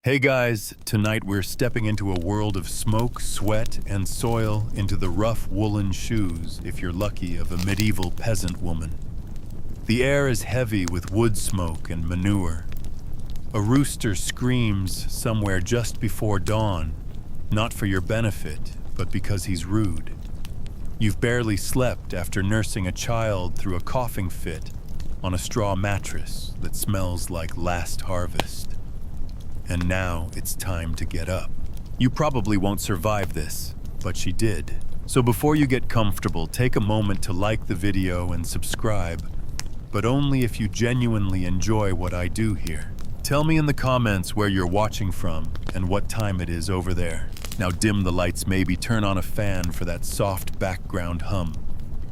Hey guys, tonight we're stepping into a world of smoke, sweat, and soil into the rough woolen shoes, if you're lucky, of a medieval peasant woman. The air is heavy with wood smoke and manure. A rooster screams somewhere just before dawn, not for your benefit, but because he's rude. You've barely slept after nursing a child through a coughing fit on a straw mattress that smells like last harvest. And now it's time to get up. You probably won't survive this, but she did. So before you get comfortable, take a moment to like the video and subscribe, but only if you genuinely enjoy what I do here. Tell me in the comments where you're watching from and what time it is over there. Now dim the lights, maybe turn on a fan for that soft background hum,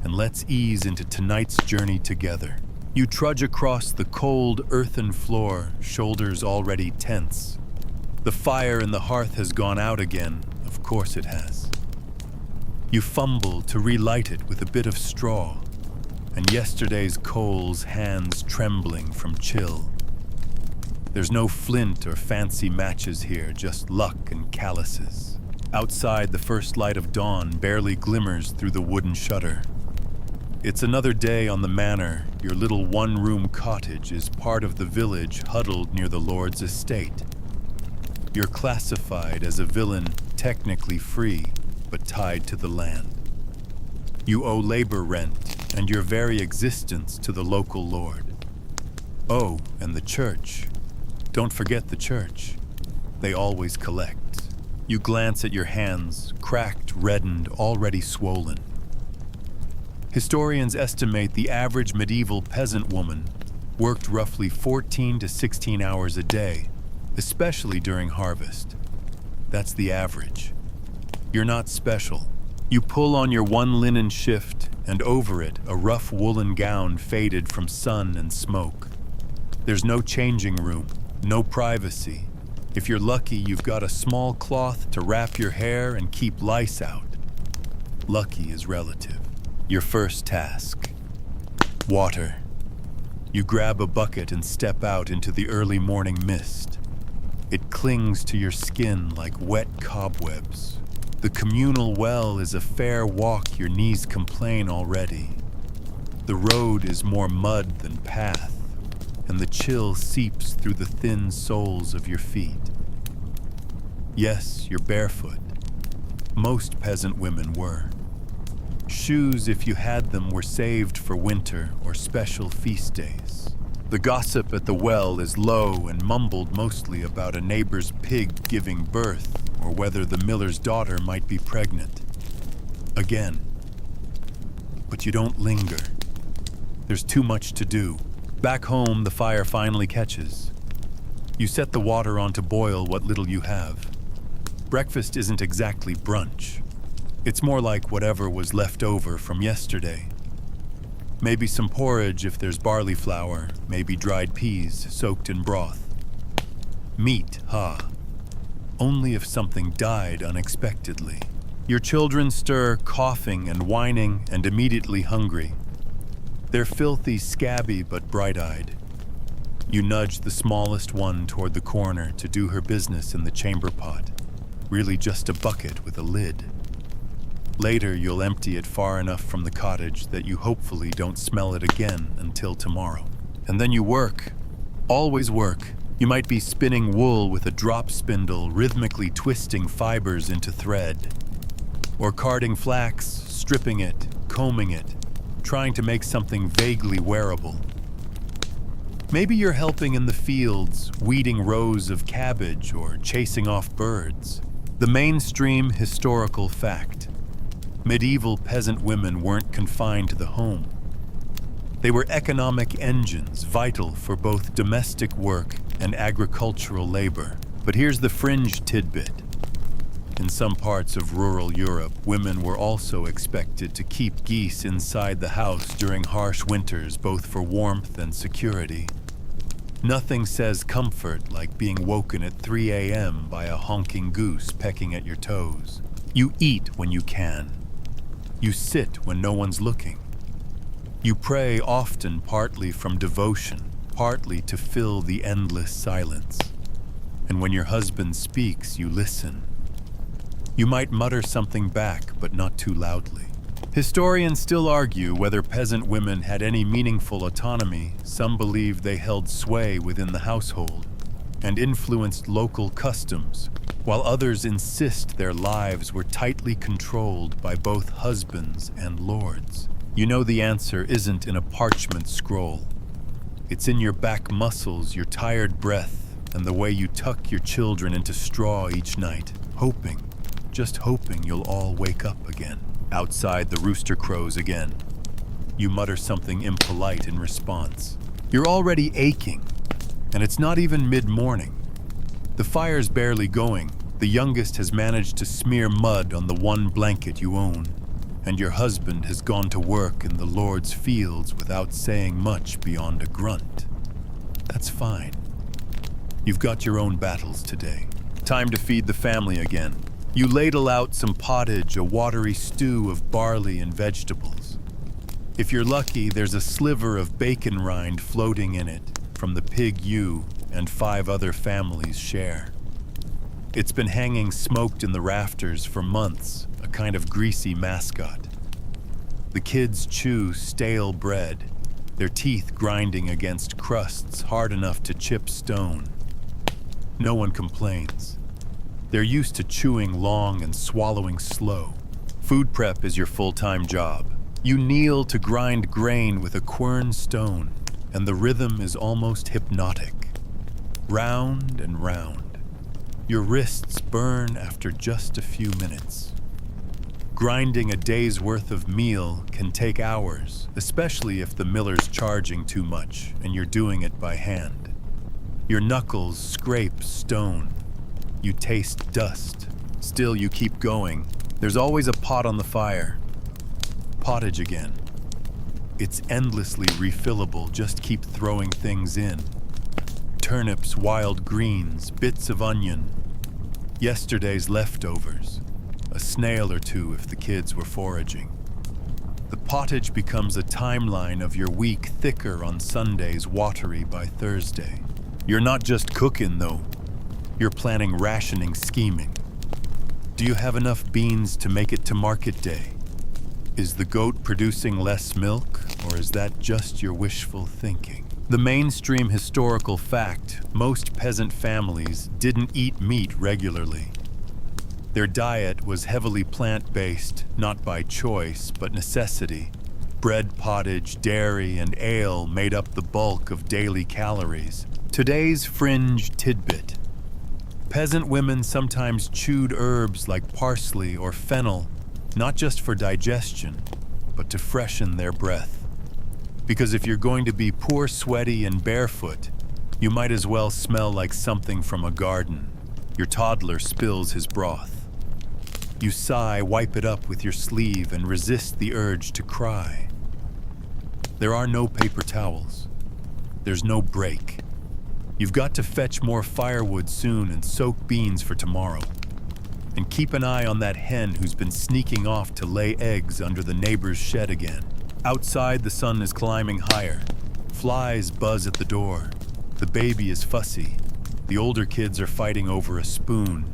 and let's ease into tonight's journey together. You trudge across the cold earthen floor, shoulders already tense. The fire in the hearth has gone out again, of course it has. You fumble to relight it with a bit of straw, and yesterday's coals hands trembling from chill. There's no flint or fancy matches here, just luck and calluses. Outside, the first light of dawn barely glimmers through the wooden shutter. It's another day on the manor. Your little one-room cottage is part of the village huddled near the Lord's estate. You're classified as a villain, technically free, but tied to the land. You owe labor rent and your very existence to the local lord. Oh, and the church. Don't forget the church. They always collect. You glance at your hands, cracked, reddened, already swollen. Historians estimate the average medieval peasant woman worked roughly 14 to 16 hours a day, especially during harvest. That's the average. You're not special. You pull on your one linen shift, and over it, a rough woolen gown faded from sun and smoke. There's no changing room, no privacy. If you're lucky, you've got a small cloth to wrap your hair and keep lice out. Lucky is relative. Your first task. Water. You grab a bucket and step out into the early morning mist. It clings to your skin like wet cobwebs. The communal well is a fair walk, your knees complain already. The road is more mud than path, and the chill seeps through the thin soles of your feet. Yes, you're barefoot. Most peasant women were. Shoes, if you had them, were saved for winter or special feast days. The gossip at the well is low and mumbled mostly about a neighbor's pig giving birth or whether the miller's daughter might be pregnant. Again. But you don't linger. There's too much to do. Back home, the fire finally catches. You set the water on to boil what little you have. Breakfast isn't exactly brunch. It's more like whatever was left over from yesterday. Maybe some porridge if there's barley flour, maybe dried peas soaked in broth. Meat, only if something died unexpectedly. Your children stir, coughing and whining, and immediately hungry. They're filthy, scabby, but bright-eyed. You nudge the smallest one toward the corner to do her business in the chamber pot. Really just a bucket with a lid. Later, you'll empty it far enough from the cottage that you hopefully don't smell it again until tomorrow. And then you work. Always work. You might be spinning wool with a drop spindle, rhythmically twisting fibers into thread. Or carding flax, stripping it, combing it, trying to make something vaguely wearable. Maybe you're helping in the fields, weeding rows of cabbage or chasing off birds. The mainstream historical fact. Medieval peasant women weren't confined to the home. They were economic engines, vital for both domestic work and agricultural labor. But here's the fringe tidbit. In some parts of rural Europe, women were also expected to keep geese inside the house during harsh winters, both for warmth and security. Nothing says comfort like being woken at 3 a.m. by a honking goose pecking at your toes. You eat when you can. You sit when no one's looking. You pray often, partly from devotion, partly to fill the endless silence. And when your husband speaks, you listen. You might mutter something back, but not too loudly. Historians still argue whether peasant women had any meaningful autonomy. Some believe they held sway within the household and influenced local customs, while others insist their lives were tightly controlled by both husbands and lords. You know the answer isn't in a parchment scroll. It's in your back muscles, your tired breath, and the way you tuck your children into straw each night, hoping, just hoping you'll all wake up again. Outside, the rooster crows again. You mutter something impolite in response. You're already aching, and it's not even mid-morning. The fire's barely going. The youngest has managed to smear mud on the one blanket you own, and your husband has gone to work in the Lord's fields without saying much beyond a grunt. That's fine. You've got your own battles today. Time to feed the family again. You ladle out some pottage, a watery stew of barley and vegetables. If you're lucky, there's a sliver of bacon rind floating in it from the pig you and 5 other families share. It's been hanging smoked in the rafters for months, a kind of greasy mascot. The kids chew stale bread, their teeth grinding against crusts hard enough to chip stone. No one complains. They're used to chewing long and swallowing slow. Food prep is your full-time job. You kneel to grind grain with a quern stone, and the rhythm is almost hypnotic. Round and round. Your wrists burn after just a few minutes. Grinding a day's worth of meal can take hours, especially if the miller's charging too much and you're doing it by hand. Your knuckles scrape stone. You taste dust. Still, you keep going. There's always a pot on the fire. Pottage again. It's endlessly refillable. Just keep throwing things in. Turnips, wild greens, bits of onion. Yesterday's leftovers. A snail or two if the kids were foraging. The pottage becomes a timeline of your week, thicker on Sundays, watery by Thursday. You're not just cooking, though. You're planning rationing, scheming. Do you have enough beans to make it to market day? Is the goat producing less milk, or is that just your wishful thinking? The mainstream historical fact, most peasant families didn't eat meat regularly. Their diet was heavily plant-based, not by choice, but necessity. Bread, pottage, dairy, and ale made up the bulk of daily calories. Today's fringe tidbit. Peasant women sometimes chewed herbs like parsley or fennel, not just for digestion, but to freshen their breath. Because if you're going to be poor, sweaty, and barefoot, you might as well smell like something from a garden. Your toddler spills his broth. You sigh, wipe it up with your sleeve, and resist the urge to cry. There are no paper towels. There's no break. You've got to fetch more firewood soon and soak beans for tomorrow. And keep an eye on that hen who's been sneaking off to lay eggs under the neighbor's shed again. Outside, the sun is climbing higher. Flies buzz at the door. The baby is fussy. The older kids are fighting over a spoon,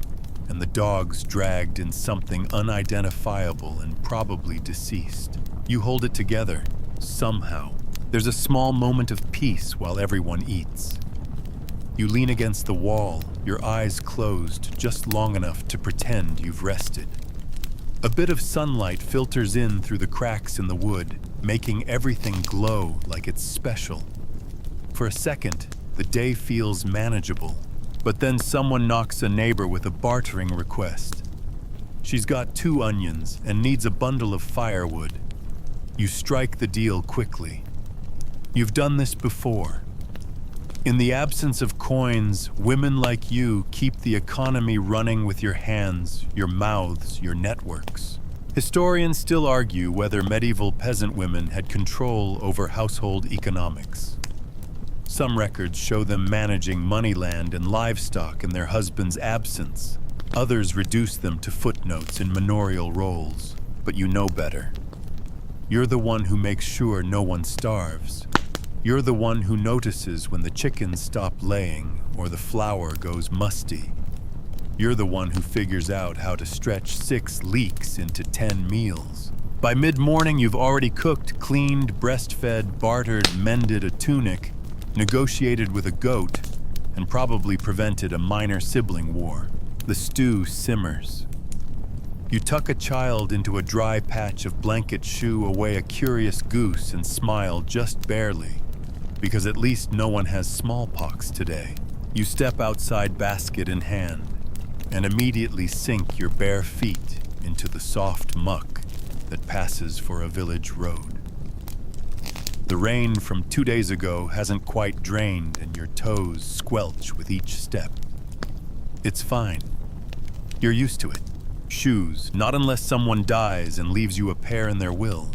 and the dog's dragged in something unidentifiable and probably deceased. You hold it together, somehow. There's a small moment of peace while everyone eats. You lean against the wall, your eyes closed just long enough to pretend you've rested. A bit of sunlight filters in through the cracks in the wood, making everything glow like it's special. For a second, the day feels manageable, but then someone knocks a neighbor with a bartering request. She's got 2 onions and needs a bundle of firewood. You strike the deal quickly. You've done this before. In the absence of coins, women like you keep the economy running with your hands, your mouths, your networks. Historians still argue whether medieval peasant women had control over household economics. Some records show them managing moneyland and livestock in their husband's absence. Others reduce them to footnotes in manorial roles, but you know better. You're the one who makes sure no one starves. You're the one who notices when the chickens stop laying or the flour goes musty. You're the one who figures out how to stretch 6 leeks into 10 meals. By mid-morning, you've already cooked, cleaned, breastfed, bartered, mended a tunic, negotiated with a goat, and probably prevented a minor sibling war. The stew simmers. You tuck a child into a dry patch of blanket, shoo away a curious goose, and smile just barely, because at least no one has smallpox today. You step outside, basket in hand, and immediately sink your bare feet into the soft muck that passes for a village road. The rain from 2 days ago hasn't quite drained, and your toes squelch with each step. It's fine. You're used to it. Shoes, not unless someone dies and leaves you a pair in their will.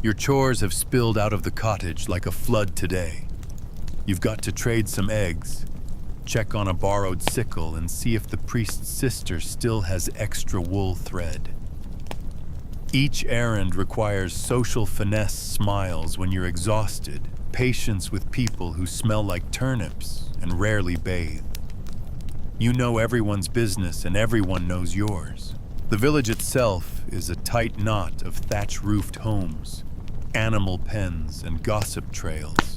Your chores have spilled out of the cottage like a flood today. You've got to trade some eggs, check on a borrowed sickle, and see if the priest's sister still has extra wool thread. Each errand requires social finesse smiles when you're exhausted, patience with people who smell like turnips and rarely bathe. You know everyone's business and everyone knows yours. The village itself is a tight knot of thatch-roofed homes, animal pens, and gossip trails.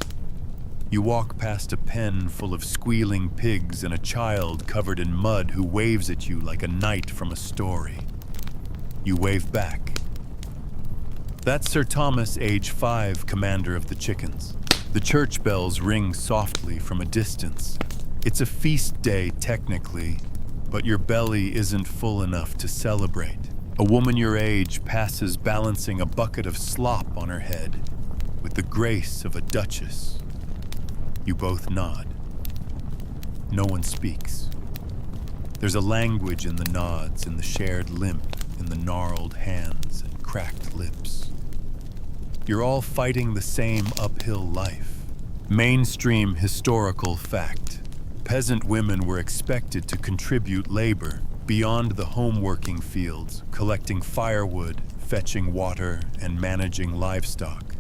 You walk past a pen full of squealing pigs and a child covered in mud who waves at you like a knight from a story. You wave back. That's Sir Thomas, age 5, commander of the chickens. The church bells ring softly from a distance. It's a feast day technically, but your belly isn't full enough to celebrate. A woman your age passes balancing a bucket of slop on her head with the grace of a duchess. You both nod. No one speaks. There's a language in the nods, in the shared limp, in the gnarled hands and cracked lips. You're all fighting the same uphill life. Mainstream historical fact. Peasant women were expected to contribute labor beyond the home-working fields, collecting firewood, fetching water, and managing livestock.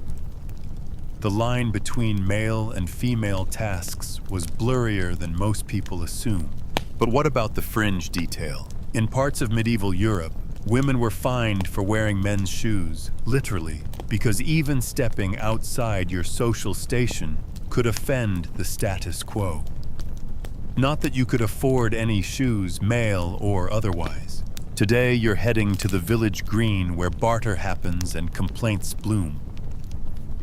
The line between male and female tasks was blurrier than most people assume. But what about the fringe detail? In parts of medieval Europe, women were fined for wearing men's shoes, literally, because even stepping outside your social station could offend the status quo. Not that you could afford any shoes, male or otherwise. Today you're heading to the village green where barter happens and complaints bloom.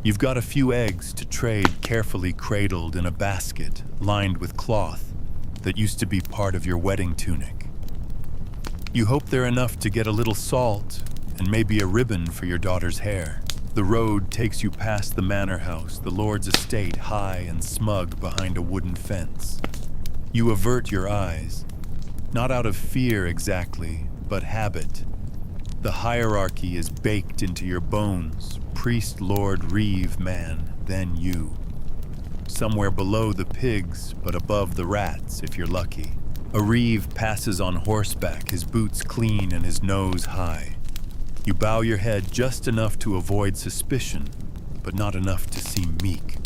You've got a few eggs to trade, carefully cradled in a basket lined with cloth that used to be part of your wedding tunic. You hope they're enough to get a little salt and maybe a ribbon for your daughter's hair. The road takes you past the manor house, the lord's estate high and smug behind a wooden fence. You avert your eyes, not out of fear exactly, but habit. The hierarchy is baked into your bones. Priest, lord, reeve, man, then you. Somewhere below the pigs, but above the rats if you're lucky. A reeve passes on horseback, his boots clean and his nose high. You bow your head just enough to avoid suspicion, but not enough to seem meek.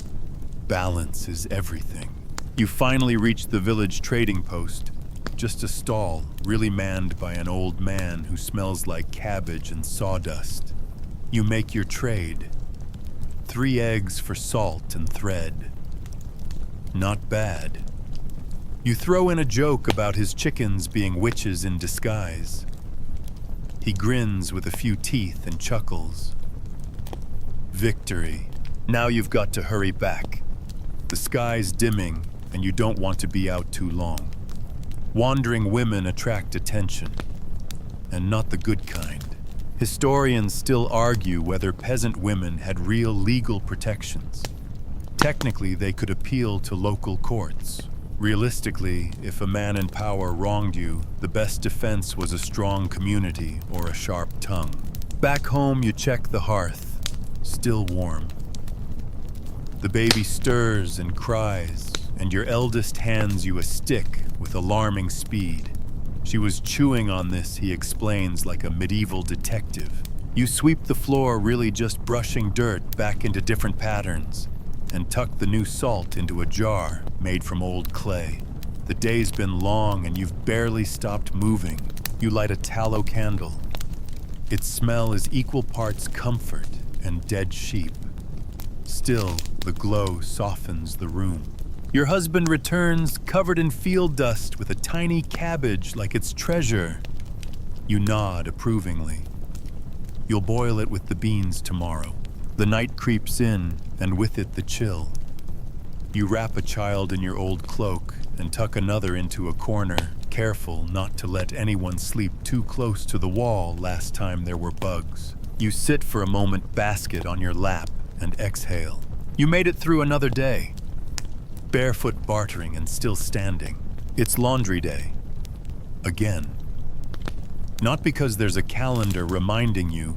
Balance is everything. You finally reach the village trading post, just a stall, really manned by an old man who smells like cabbage and sawdust. You make your trade. 3 eggs for salt and thread. Not bad. You throw in a joke about his chickens being witches in disguise. He grins with a few teeth and chuckles. Victory. Now you've got to hurry back. The sky's dimming, and you don't want to be out too long. Wandering women attract attention, and not the good kind. Historians still argue whether peasant women had real legal protections. Technically, they could appeal to local courts. Realistically, if a man in power wronged you, the best defense was a strong community or a sharp tongue. Back home, you check the hearth, still warm. The baby stirs and cries, and your eldest hands you a stick with alarming speed. She was chewing on this, he explains, like a medieval detective. You sweep the floor, really just brushing dirt back into different patterns, and tuck the new salt into a jar made from old clay. The day's been long and you've barely stopped moving. You light a tallow candle. Its smell is equal parts comfort and dead sheep. Still, the glow softens the room. Your husband returns covered in field dust with a tiny cabbage like its treasure. You nod approvingly. You'll boil it with the beans tomorrow. The night creeps in, and with it the chill. You wrap a child in your old cloak and tuck another into a corner, careful not to let anyone sleep too close to the wall last time there were bugs. You sit for a moment, basket on your lap, and exhale. You made it through another day. Barefoot, bartering, and still standing. It's laundry day. Again. Not because there's a calendar reminding you,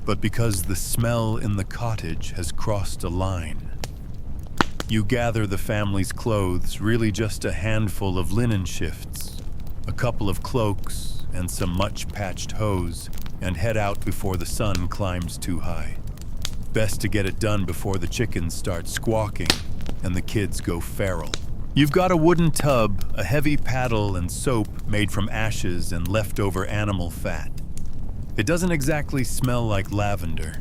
but because the smell in the cottage has crossed a line. You gather the family's clothes, really just a handful of linen shifts, a couple of cloaks, and some much-patched hose, and head out before the sun climbs too high. Best to get it done before the chickens start squawking and the kids go feral. You've got a wooden tub, a heavy paddle, and soap made from ashes and leftover animal fat. It doesn't exactly smell like lavender.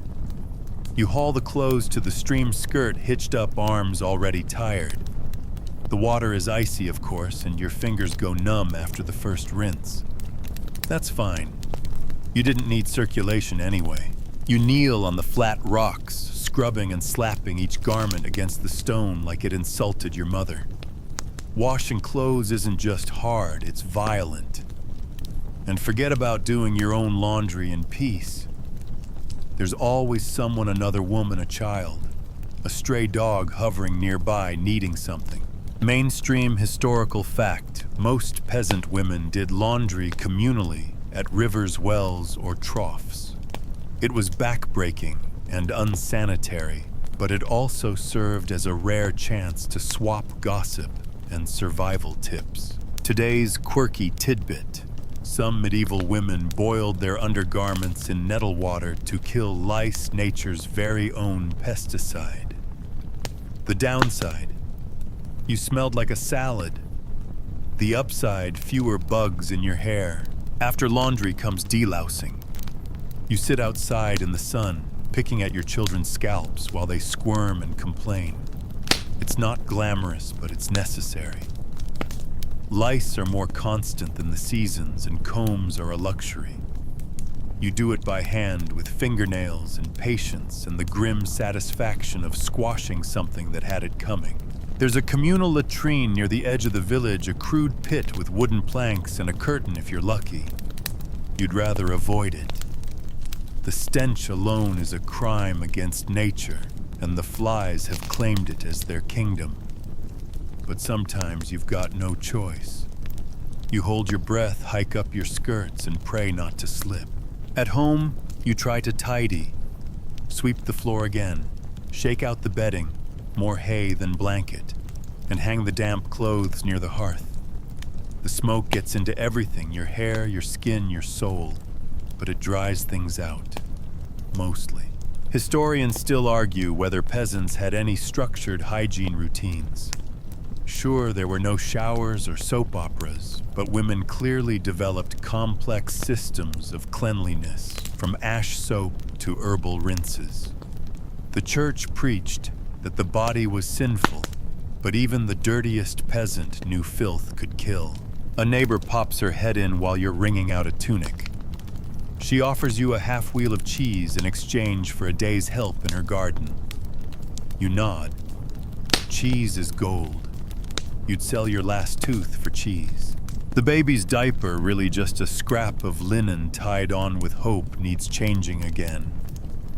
You haul the clothes to the stream skirt, hitched up, arms already tired. The water is icy, of course, and your fingers go numb after the first rinse. That's fine. You didn't need circulation anyway. You kneel on the flat rocks, scrubbing and slapping each garment against the stone like it insulted your mother. Washing clothes isn't just hard, it's violent. And forget about doing your own laundry in peace. There's always someone, another woman, a child, a stray dog hovering nearby needing something. Mainstream historical fact, most peasant women did laundry communally at rivers, wells, or troughs. It was backbreaking and unsanitary, but it also served as a rare chance to swap gossip and survival tips. Today's quirky tidbit. Some medieval women boiled their undergarments in nettle water to kill lice, nature's very own pesticide. The downside, you smelled like a salad. The upside, fewer bugs in your hair. After laundry comes delousing. You sit outside in the sun, picking at your children's scalps while they squirm and complain. It's not glamorous, but it's necessary. Lice are more constant than the seasons, and combs are a luxury. You do it by hand with fingernails and patience and the grim satisfaction of squashing something that had it coming. There's a communal latrine near the edge of the village, a crude pit with wooden planks and a curtain if you're lucky. You'd rather avoid it. The stench alone is a crime against nature, and the flies have claimed it as their kingdom. But sometimes you've got no choice. You hold your breath, hike up your skirts, and pray not to slip. At home, you try to tidy. Sweep the floor again, shake out the bedding, more hay than blanket, and hang the damp clothes near the hearth. The smoke gets into everything, your hair, your skin, your soul, but it dries things out, mostly. Historians still argue whether peasants had any structured hygiene routines. Sure, there were no showers or soap operas, but women clearly developed complex systems of cleanliness, from ash soap to herbal rinses. The church preached that the body was sinful, but even the dirtiest peasant knew filth could kill. A neighbor pops her head in while you're wringing out a tunic. She offers you a half wheel of cheese in exchange for a day's help in her garden. You nod. Cheese is gold. You'd sell your last tooth for cheese. The baby's diaper, really just a scrap of linen tied on with hope, needs changing again.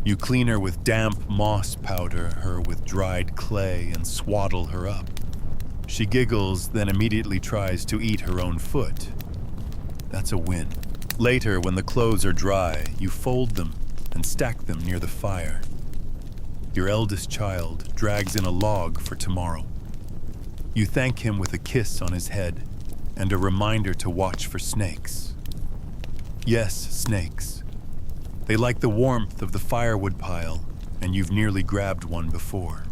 You clean her with damp moss powder, her with dried clay, and swaddle her up. She giggles, then immediately tries to eat her own foot. That's a win. Later, when the clothes are dry, you fold them and stack them near the fire. Your eldest child drags in a log for tomorrow. You thank him with a kiss on his head and a reminder to watch for snakes. Yes, snakes. They like the warmth of the firewood pile, and you've nearly grabbed one before.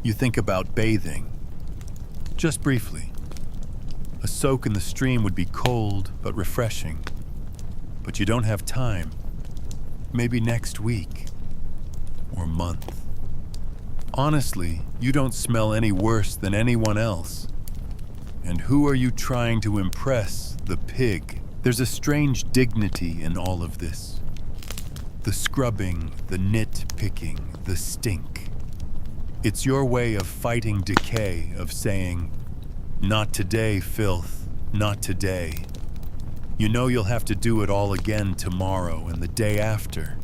You think about bathing. Just briefly. A soak in the stream would be cold but refreshing. But you don't have time. Maybe next week or month. Honestly, you don't smell any worse than anyone else. And who are you trying to impress? The pig. There's a strange dignity in all of this. The scrubbing, the nitpicking, the stink. It's your way of fighting decay, of saying, "Not today, filth, not today." You know you'll have to do it all again tomorrow and the day after.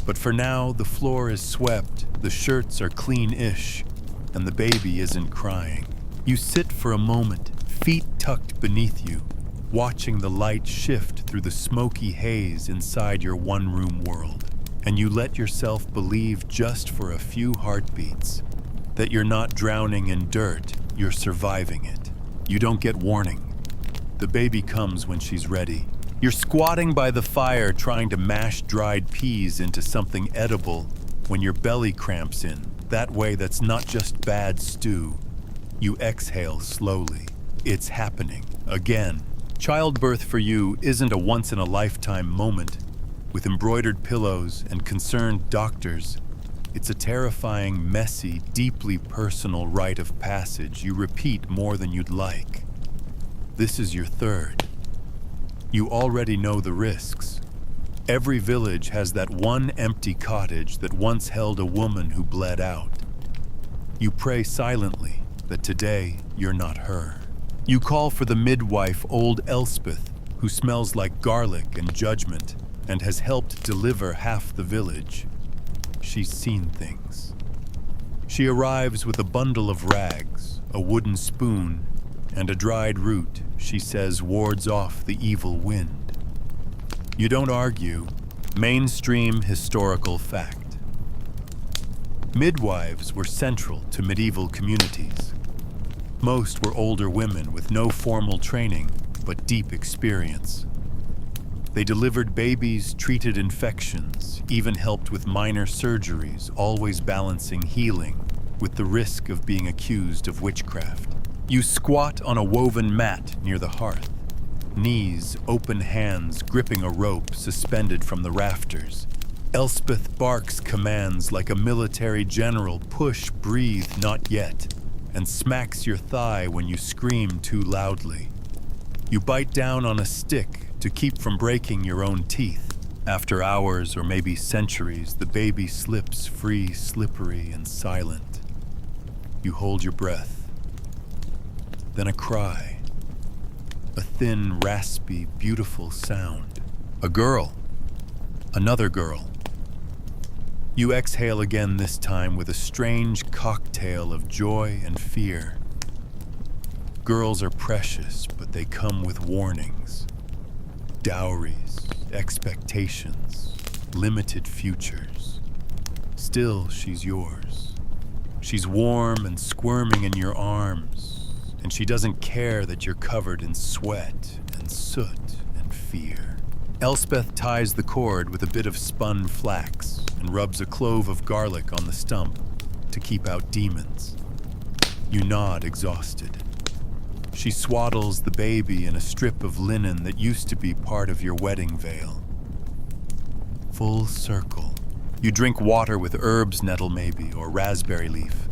But for now, the floor is swept, the shirts are clean-ish, and the baby isn't crying. You sit for a moment, feet tucked beneath you, watching the light shift through the smoky haze inside your one-room world. And you let yourself believe just for a few heartbeats that you're not drowning in dirt, you're surviving it. You don't get warning. The baby comes when she's ready. You're squatting by the fire trying to mash dried peas into something edible when your belly cramps in. That way, that's not just bad stew. You exhale slowly. It's happening. Again. Childbirth for you isn't a once-in-a-lifetime moment with embroidered pillows and concerned doctors. It's a terrifying, messy, deeply personal rite of passage you repeat more than you'd like. This is your third. You already know the risks. Every village has that one empty cottage that once held a woman who bled out. You pray silently that today you're not her. You call for the midwife, old Elspeth, who smells like garlic and judgment and has helped deliver half the village. She's seen things. She arrives with a bundle of rags, a wooden spoon, and a dried root she says wards off the evil wind. You don't argue. Mainstream historical fact. Midwives were central to medieval communities. Most were older women with no formal training, but deep experience. They delivered babies, treated infections, even helped with minor surgeries, always balancing healing with the risk of being accused of witchcraft. You squat on a woven mat near the hearth, knees, open hands gripping a rope suspended from the rafters. Elspeth barks commands like a military general, push, breathe, not yet, and smacks your thigh when you scream too loudly. You bite down on a stick to keep from breaking your own teeth. After hours or maybe centuries, the baby slips free, slippery, and silent. You hold your breath. Then a cry. A thin, raspy, beautiful sound. A girl. Another girl. You exhale again, this time with a strange cocktail of joy and fear. Girls are precious, but they come with warnings. Dowries, expectations, limited futures. Still, she's yours. She's warm and squirming in your arms, and she doesn't care that you're covered in sweat and soot and fear. Elspeth ties the cord with a bit of spun flax and rubs a clove of garlic on the stump to keep out demons. You nod, exhausted. She swaddles the baby in a strip of linen that used to be part of your wedding veil. Full circle. You drink water with herbs nettle maybe, or raspberry leaf.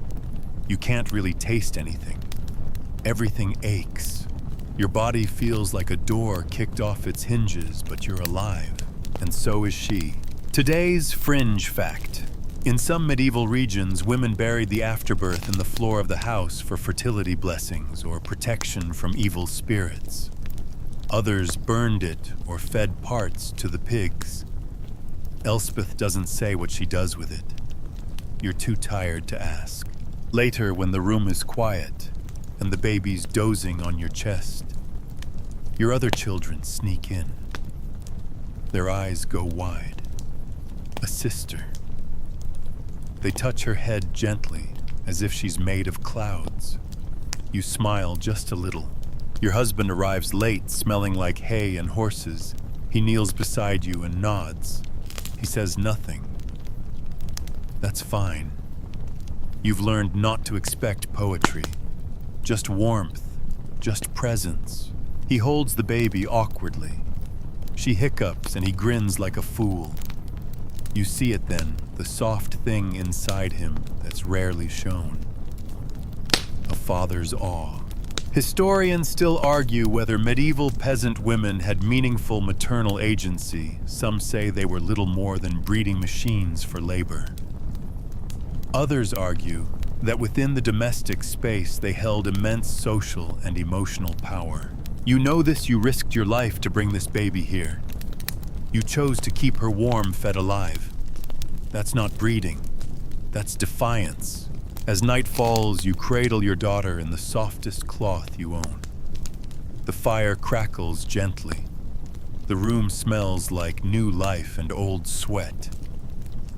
You can't really taste anything. Everything aches. Your body feels like a door kicked off its hinges, but you're alive, and so is she. Today's fringe fact. In some medieval regions, women buried the afterbirth in the floor of the house for fertility blessings or protection from evil spirits. Others burned it or fed parts to the pigs. Elspeth doesn't say what she does with it. You're too tired to ask. Later, when the room is quiet and the baby's dozing on your chest, your other children sneak in. Their eyes go wide. A sister. They touch her head gently, as if she's made of clouds. You smile just a little. Your husband arrives late, smelling like hay and horses. He kneels beside you and nods. He says nothing. That's fine. You've learned not to expect poetry, just warmth just presence. He holds the baby awkwardly. She hiccups and he grins like a fool. You see it then, the soft thing inside him that's rarely shown. A father's awe. Historians still argue whether medieval peasant women had meaningful maternal agency. Some say they were little more than breeding machines for labor. Others argue that within the domestic space they held immense social and emotional power. You know this, you risked your life to bring this baby here. You chose to keep her warm, fed alive. That's not breeding, that's defiance. As night falls, you cradle your daughter in the softest cloth you own. The fire crackles gently. The room smells like new life and old sweat.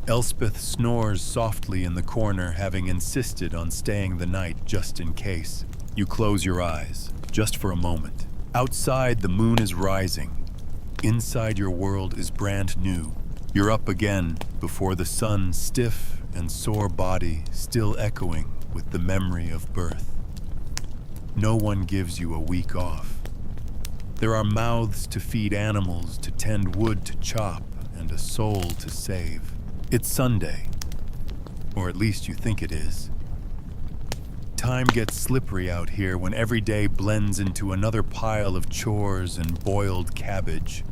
Elspeth snores softly in the corner, having insisted on staying the night just in case. You close your eyes, just for a moment. Outside, the moon is rising. Inside, your world is brand new. You're up again before the sun, stiff and sore body still echoing with the memory of birth. No one gives you a week off. There are mouths to feed animals, to tend wood to chop, and a soul to save. It's Sunday, or at least you think it is. Time gets slippery out here when every day blends into another pile of chores and boiled cabbage.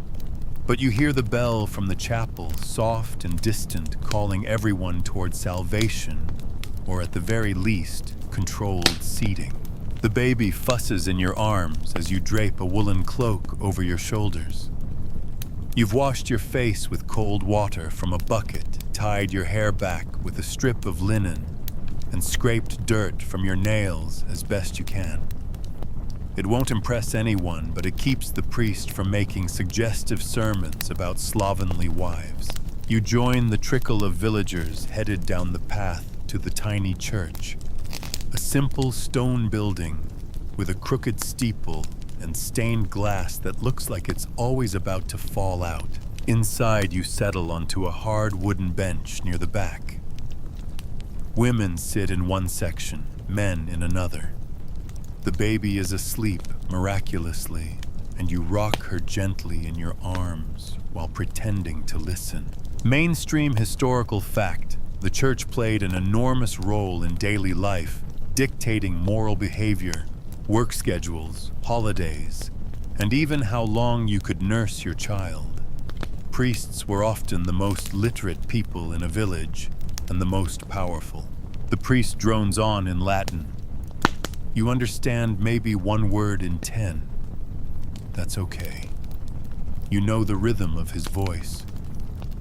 But you hear the bell from the chapel, soft and distant, calling everyone toward salvation, or at the very least, controlled seating. The baby fusses in your arms as you drape a woolen cloak over your shoulders. You've washed your face with cold water from a bucket, tied your hair back with a strip of linen, and scraped dirt from your nails as best you can. It won't impress anyone, but it keeps the priest from making suggestive sermons about slovenly wives. You join the trickle of villagers headed down the path to the tiny church, a simple stone building with a crooked steeple and stained glass that looks like it's always about to fall out. Inside, you settle onto a hard wooden bench near the back. Women sit in one section, men in another. The baby is asleep miraculously, and you rock her gently in your arms while pretending to listen. Mainstream historical fact: the church played an enormous role in daily life, dictating moral behavior, work schedules, holidays, and even how long you could nurse your child. Priests were often the most literate people in a village and the most powerful. The priest drones on in Latin. You understand maybe one word in 10. That's okay. You know the rhythm of his voice.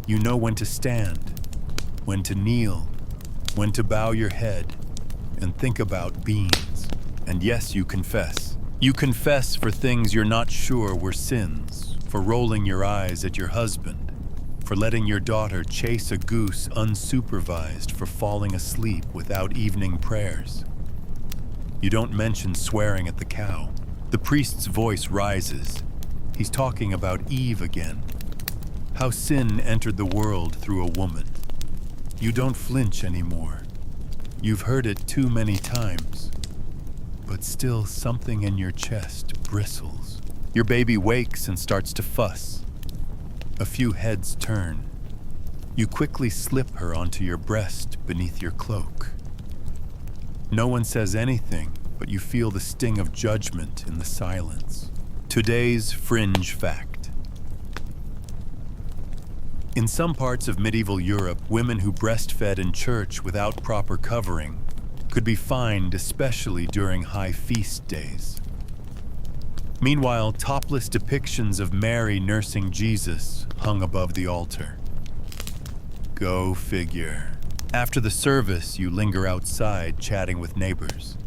You know when to stand, when to kneel, when to bow your head, and think about beans. And yes, you confess. You confess for things you're not sure were sins, for rolling your eyes at your husband, for letting your daughter chase a goose unsupervised, for falling asleep without evening prayers. You don't mention swearing at the cow. The priest's voice rises. He's talking about Eve again. How sin entered the world through a woman. You don't flinch anymore. You've heard it too many times. But still something in your chest bristles. Your baby wakes and starts to fuss. A few heads turn. You quickly slip her onto your breast beneath your cloak. No one says anything, but you feel the sting of judgment in the silence. Today's fringe fact. In some parts of medieval Europe, women who breastfed in church without proper covering could be fined, especially during high feast days. Meanwhile, topless depictions of Mary nursing Jesus hung above the altar. Go figure. After the service, you linger outside, chatting with neighbors.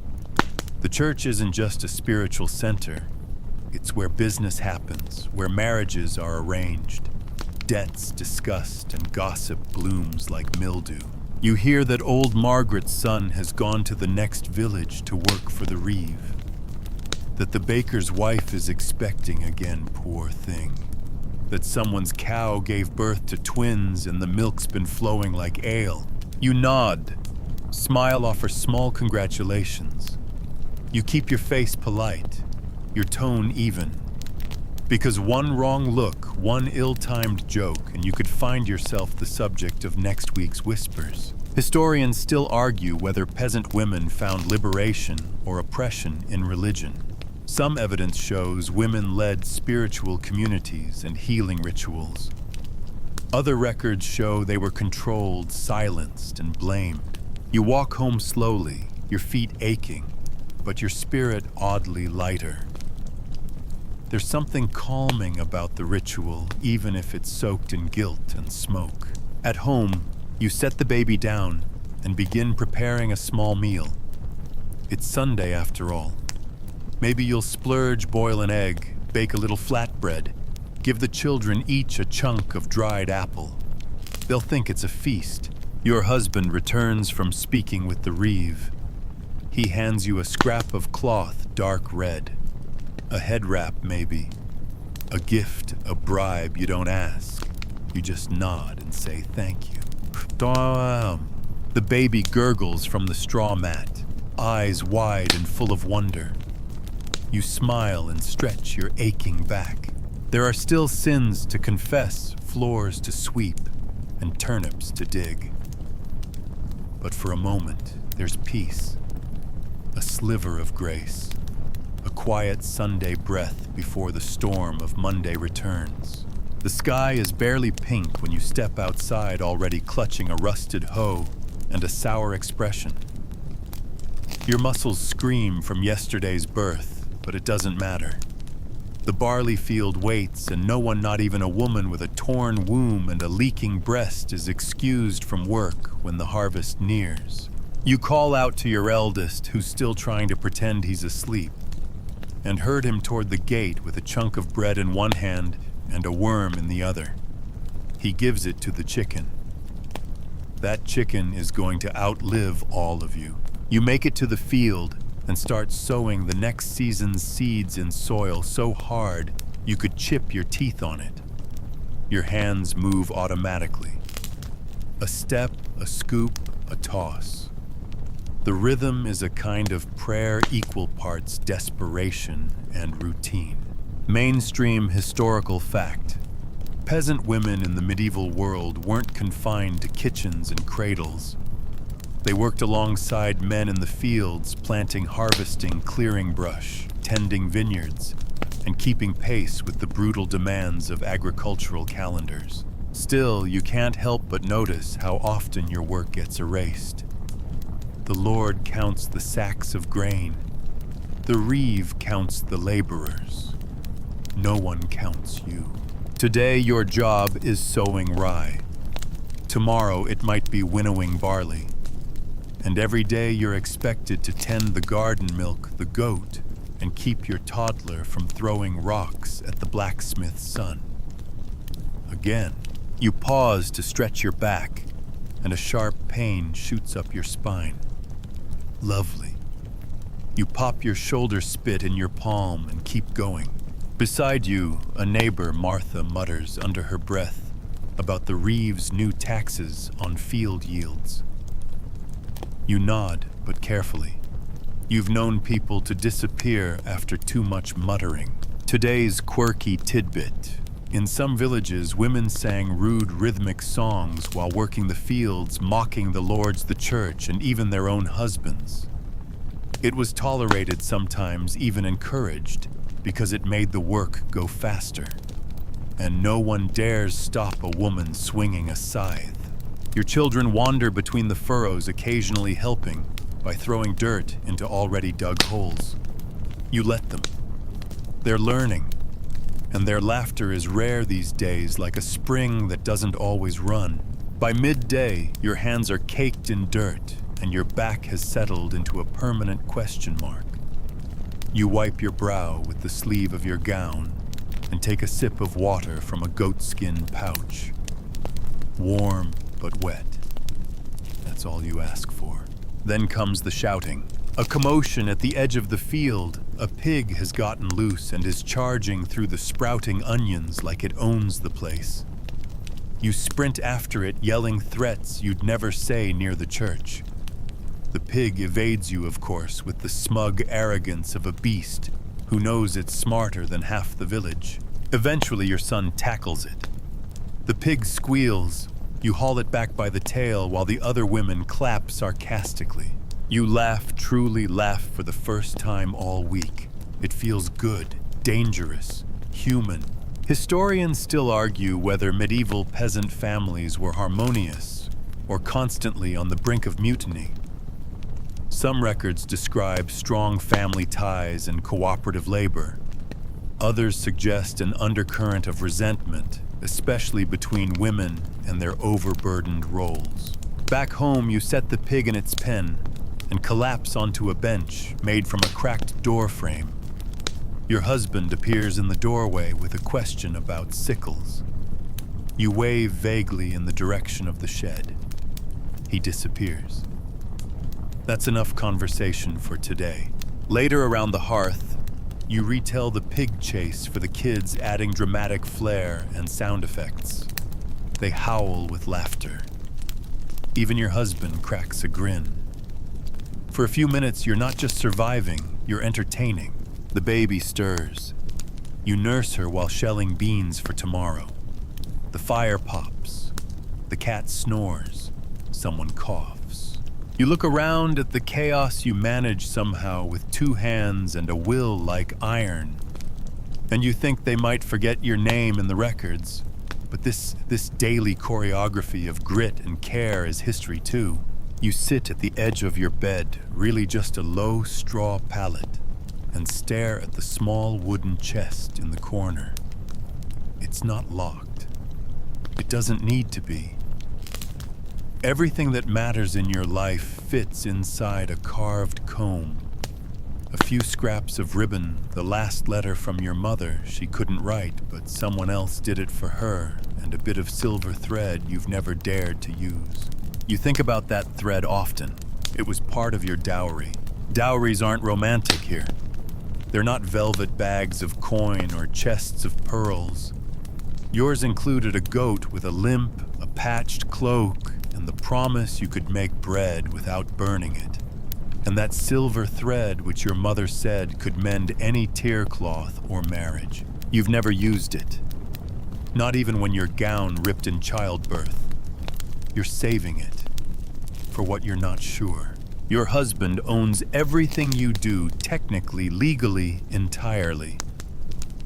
The church isn't just a spiritual center. It's where business happens, where marriages are arranged. Debts discussed and gossip blooms like mildew. You hear that old Margaret's son has gone to the next village to work for the reeve. That the baker's wife is expecting again, poor thing. That someone's cow gave birth to twins and the milk's been flowing like ale. You nod, smile, offer small congratulations. You keep your face polite. your tone even. Because one wrong look, one ill-timed joke, and you could find yourself the subject of next week's whispers. Historians still argue whether peasant women found liberation or oppression in religion. Some evidence shows women led spiritual communities and healing rituals. Other records show they were controlled, silenced, and blamed. You walk home slowly, your feet aching, but your spirit oddly lighter. There's something calming about the ritual, even if it's soaked in guilt and smoke. At home, you set the baby down and begin preparing a small meal. It's Sunday after all. Maybe you'll splurge, boil an egg, bake a little flatbread, give the children each a chunk of dried apple. They'll think it's a feast. Your husband returns from speaking with the reeve. He hands you a scrap of cloth dark red. A head wrap, maybe. A gift, a bribe you don't ask. You just nod and say thank you. The baby gurgles from the straw mat, eyes wide and full of wonder. You smile and stretch your aching back. There are still sins to confess, floors to sweep, and turnips to dig. But for a moment, there's peace. A sliver of grace. A quiet Sunday breath before the storm of Monday returns. The sky is barely pink when you step outside, already clutching a rusted hoe and a sour expression. Your muscles scream from yesterday's birth, but it doesn't matter. The barley field waits, and no one, not even a woman with a torn womb and a leaking breast, is excused from work when the harvest nears. You call out to your eldest, who's still trying to pretend he's asleep, and herd him toward the gate with a chunk of bread in one hand and a worm in the other. He gives it to the chicken. That chicken is going to outlive all of you. You make it to the field and start sowing the next season's seeds in soil so hard you could chip your teeth on it. Your hands move automatically. A step, a scoop, a toss. The rhythm is a kind of prayer, equal parts desperation and routine. Mainstream historical fact. Peasant women in the medieval world weren't confined to kitchens and cradles. They worked alongside men in the fields, planting, harvesting, clearing brush, tending vineyards, and keeping pace with the brutal demands of agricultural calendars. Still, you can't help but notice how often your work gets erased. The Lord counts the sacks of grain. The reeve counts the laborers. No one counts you. Today, your job is sowing rye. Tomorrow, it might be winnowing barley. And every day you're expected to tend the garden, milk the goat, and keep your toddler from throwing rocks at the blacksmith's son. Again, you pause to stretch your back, and a sharp pain shoots up your spine. Lovely. You pop your shoulder spit in your palm and keep going. Beside you, a neighbor, Martha, mutters under her breath about the reeve's new taxes on field yields. You nod, but carefully. You've known people to disappear after too much muttering. Today's quirky tidbit. In some villages, women sang rude rhythmic songs while working the fields, mocking the lords, the church, and even their own husbands. It was tolerated, sometimes even encouraged, because it made the work go faster. And no one dares stop a woman swinging a scythe. Your children wander between the furrows, occasionally helping by throwing dirt into already dug holes. You let them. They're learning, and their laughter is rare these days, like a spring that doesn't always run. By midday, your hands are caked in dirt, and your back has settled into a permanent question mark. You wipe your brow with the sleeve of your gown and take a sip of water from a goatskin pouch. Warm but wet. That's all you ask for. Then comes the shouting. A commotion at the edge of the field. A pig has gotten loose and is charging through the sprouting onions like it owns the place. You sprint after it, yelling threats you'd never say near the church. The pig evades you, of course, with the smug arrogance of a beast who knows it's smarter than half the village. Eventually, your son tackles it. The pig squeals. You haul it back by the tail while the other women clap sarcastically. You laugh, truly laugh for the first time all week. It feels good, dangerous, human. Historians still argue whether medieval peasant families were harmonious or constantly on the brink of mutiny. Some records describe strong family ties and cooperative labor. Others suggest an undercurrent of resentment, especially between women and their overburdened roles. Back home, you set the pig in its pen and collapse onto a bench made from a cracked door frame. Your husband appears in the doorway with a question about sickles. You wave vaguely in the direction of the shed. He disappears. That's enough conversation for today. Later around the hearth, you retell the pig chase for the kids, adding dramatic flair and sound effects. They howl with laughter. Even your husband cracks a grin. For a few minutes, you're not just surviving, you're entertaining. The baby stirs. You nurse her while shelling beans for tomorrow. The fire pops. The cat snores. Someone coughs. You look around at the chaos you manage somehow with two hands and a will like iron. And you think they might forget your name in the records. But this daily choreography of grit and care is history too. You sit at the edge of your bed, really just a low straw pallet, and stare at the small wooden chest in the corner. It's not locked. It doesn't need to be. Everything that matters in your life fits inside a carved comb. A few scraps of ribbon, the last letter from your mother she couldn't write, but someone else did it for her, and a bit of silver thread you've never dared to use. You think about that thread often. It was part of your dowry. Dowries aren't romantic here. They're not velvet bags of coin or chests of pearls. Yours included a goat with a limp, a patched cloak, and the promise you could make bread without burning it. And that silver thread which your mother said could mend any tear cloth or marriage. You've never used it. Not even when your gown ripped in childbirth. You're saving it for what you're not sure. Your husband owns everything you do, technically, legally, entirely.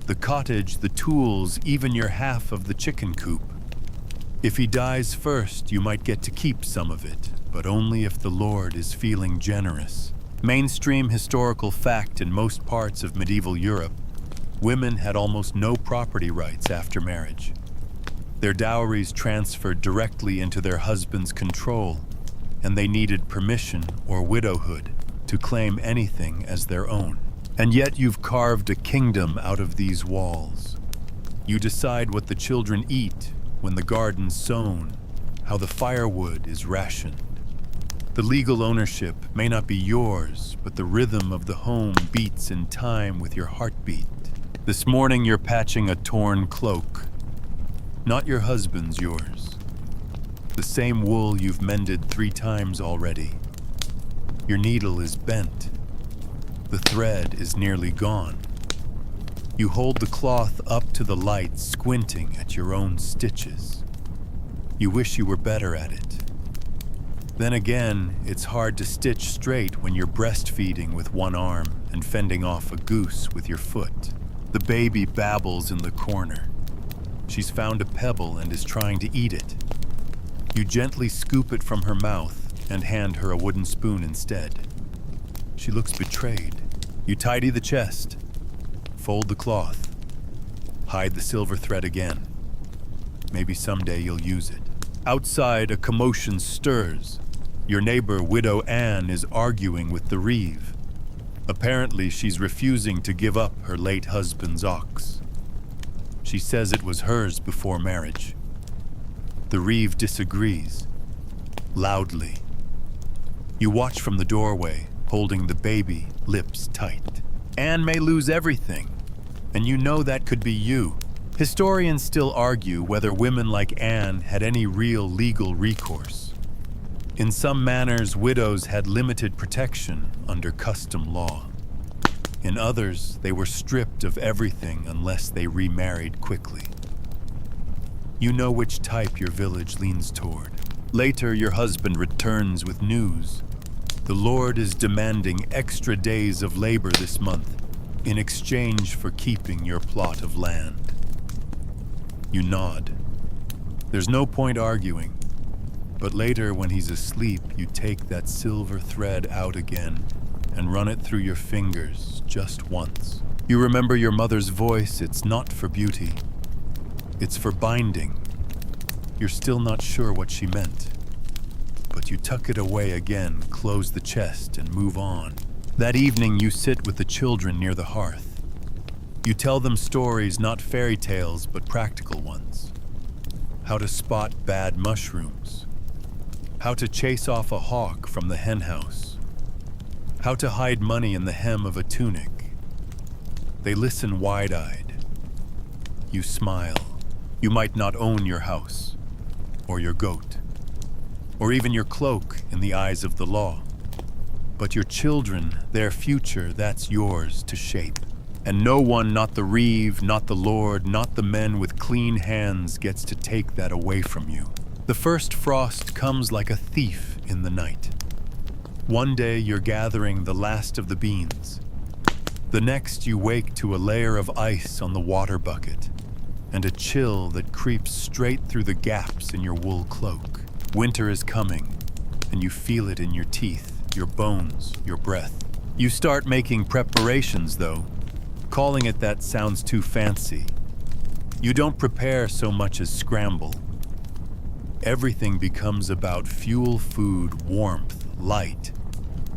The cottage, the tools, even your half of the chicken coop. If he dies first, you might get to keep some of it, but only if the Lord is feeling generous. Mainstream historical fact in most parts of medieval Europe, women had almost no property rights after marriage. Their dowries transferred directly into their husband's control, and they needed permission or widowhood to claim anything as their own. And yet you've carved a kingdom out of these walls. You decide what the children eat, when the garden's sown, how the firewood is rationed. The legal ownership may not be yours, but the rhythm of the home beats in time with your heartbeat. This morning you're patching a torn cloak. Not your husband's, yours. The same wool you've mended 3 times already. Your needle is bent. The thread is nearly gone. You hold the cloth up to the light, squinting at your own stitches. You wish you were better at it. Then again, it's hard to stitch straight when you're breastfeeding with one arm and fending off a goose with your foot. The baby babbles in the corner. She's found a pebble and is trying to eat it. You gently scoop it from her mouth and hand her a wooden spoon instead. She looks betrayed. You tidy the chest, fold the cloth, hide the silver thread again. Maybe someday you'll use it. Outside, a commotion stirs. Your neighbor, Widow Anne, is arguing with the reeve. Apparently, she's refusing to give up her late husband's ox. She says it was hers before marriage. The reeve disagrees, loudly. You watch from the doorway, holding the baby, lips tight. Anne may lose everything, and you know that could be you. Historians still argue whether women like Anne had any real legal recourse. In some manners, widows had limited protection under custom law. In others, they were stripped of everything unless they remarried quickly. You know which type your village leans toward. Later, your husband returns with news. The Lord is demanding extra days of labor this month in exchange for keeping your plot of land. You nod. There's no point arguing, but later when he's asleep, you take that silver thread out again and run it through your fingers just once. You remember your mother's voice. It's not for beauty. It's for binding. You're still not sure what she meant, but you tuck it away again, close the chest, and move on. That evening, you sit with the children near the hearth. You tell them stories, not fairy tales, but practical ones. How to spot bad mushrooms. How to chase off a hawk from the henhouse. How to hide money in the hem of a tunic. They listen wide-eyed. You smile. You might not own your house, or your goat, or even your cloak in the eyes of the law. But your children, their future, that's yours to shape. And no one, not the reeve, not the lord, not the men with clean hands, gets to take that away from you. The first frost comes like a thief in the night. One day you're gathering the last of the beans. The next you wake to a layer of ice on the water bucket, and a chill that creeps straight through the gaps in your wool cloak. Winter is coming, and you feel it in your teeth, your bones, your breath. You start making preparations, though. Calling it that sounds too fancy. You don't prepare so much as scramble. Everything becomes about fuel, food, warmth, light.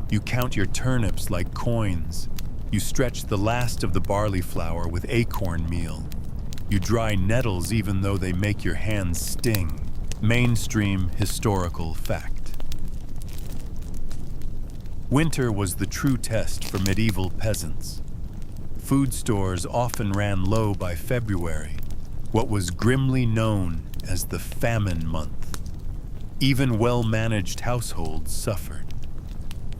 You count your turnips like coins. You stretch the last of the barley flour with acorn meal. You dry nettles even though they make your hands sting. Mainstream historical fact. Winter was the true test for medieval peasants. Food stores often ran low by February, what was grimly known as the famine month. Even well-managed households suffered.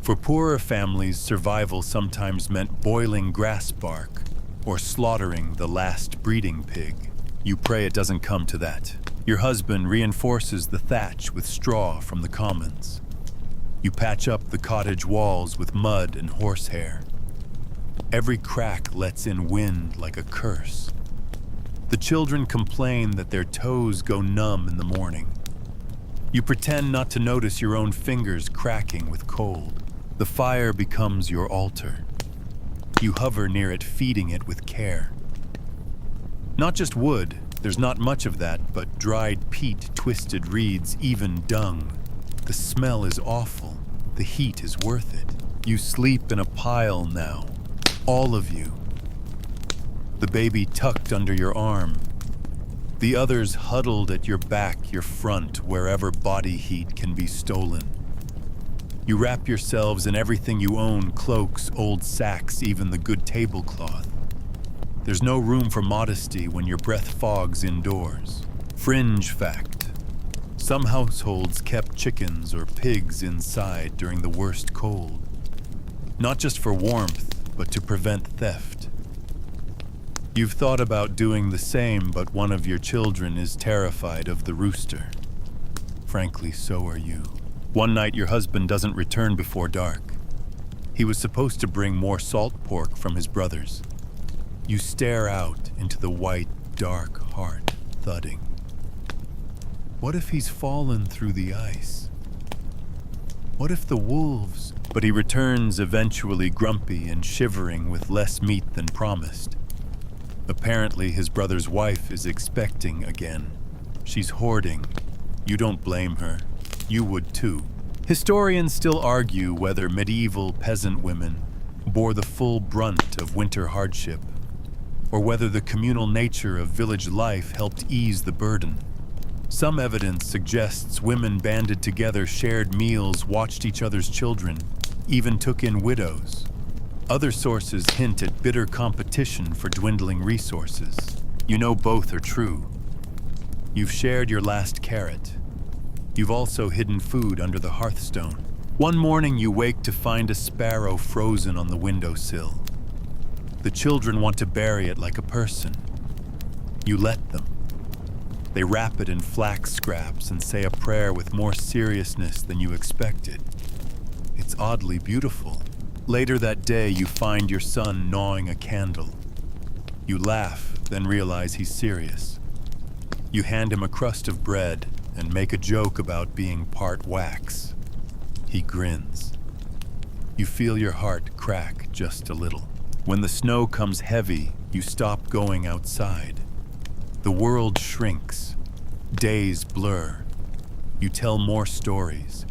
For poorer families, survival sometimes meant boiling grass bark or slaughtering the last breeding pig. You pray it doesn't come to that. Your husband reinforces the thatch with straw from the commons. You patch up the cottage walls with mud and horsehair. Every crack lets in wind like a curse. The children complain that their toes go numb in the morning. You pretend not to notice your own fingers cracking with cold. The fire becomes your altar. You hover near it, feeding it with care. Not just wood, there's not much of that, but dried peat, twisted reeds, even dung. The smell is awful. The heat is worth it. You sleep in a pile now. All of you. The baby tucked under your arm. The others huddled at your back, your front, wherever body heat can be stolen. You wrap yourselves in everything you own, cloaks, old sacks, even the good tablecloth. There's no room for modesty when your breath fogs indoors. Fringe fact. Some households kept chickens or pigs inside during the worst cold. Not just for warmth, but to prevent theft. You've thought about doing the same, but one of your children is terrified of the rooster. Frankly, so are you. One night, your husband doesn't return before dark. He was supposed to bring more salt pork from his brothers. You stare out into the white, dark heart, thudding. What if he's fallen through the ice? What if the wolves... But he returns eventually grumpy and shivering with less meat than promised. Apparently, his brother's wife is expecting again. She's hoarding. You don't blame her. You would too. Historians still argue whether medieval peasant women bore the full brunt of winter hardship, or whether the communal nature of village life helped ease the burden. Some evidence suggests women banded together, shared meals, watched each other's children, even took in widows. Other sources hint at bitter competition for dwindling resources. You know both are true. You've shared your last carrot. You've also hidden food under the hearthstone. One morning you wake to find a sparrow frozen on the windowsill. The children want to bury it like a person. You let them. They wrap it in flax scraps and say a prayer with more seriousness than you expected. It's oddly beautiful. Later that day, you find your son gnawing a candle. You laugh, then realize he's serious. You hand him a crust of bread and make a joke about being part wax. He grins. You feel your heart crack just a little. When the snow comes heavy, you stop going outside. The world shrinks. Days blur. You tell more stories.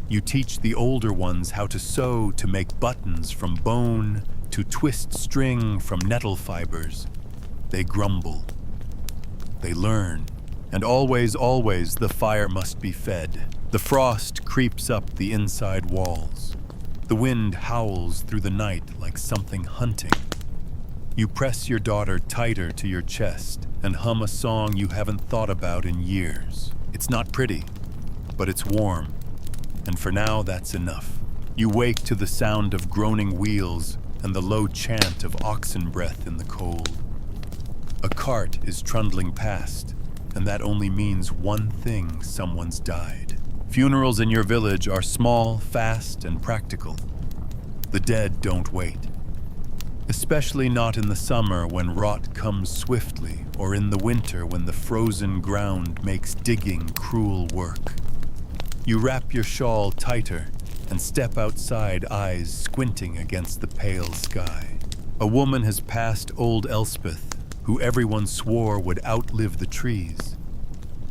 You teach the older ones how to sew to make buttons from bone, to twist string from nettle fibers. They grumble. They learn. And always, always, the fire must be fed. The frost creeps up the inside walls. The wind howls through the night like something hunting. You press your daughter tighter to your chest and hum a song you haven't thought about in years. It's not pretty, but it's warm. And for now, that's enough. You wake to the sound of groaning wheels and the low chant of oxen breath in the cold. A cart is trundling past, and that only means one thing: someone's died. Funerals in your village are small, fast, and practical. The dead don't wait. Especially not in the summer when rot comes swiftly, or in the winter when the frozen ground makes digging cruel work. You wrap your shawl tighter and step outside, eyes squinting against the pale sky. A woman has passed old Elspeth, who everyone swore would outlive the trees.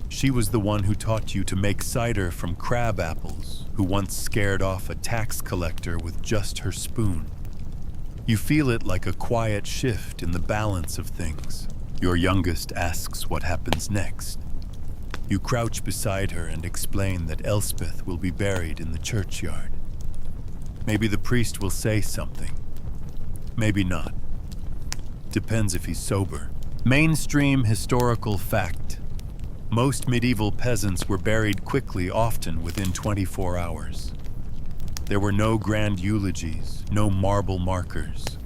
She was the one who taught you to make cider from crab apples, who once scared off a tax collector with just her spoon. You feel it like a quiet shift in the balance of things. Your youngest asks what happens next. You crouch beside her and explain that Elspeth will be buried in the churchyard. Maybe the priest will say something. Maybe not. Depends if he's sober. Mainstream historical fact. Most medieval peasants were buried quickly, often within 24 hours. There were no grand eulogies, no marble markers.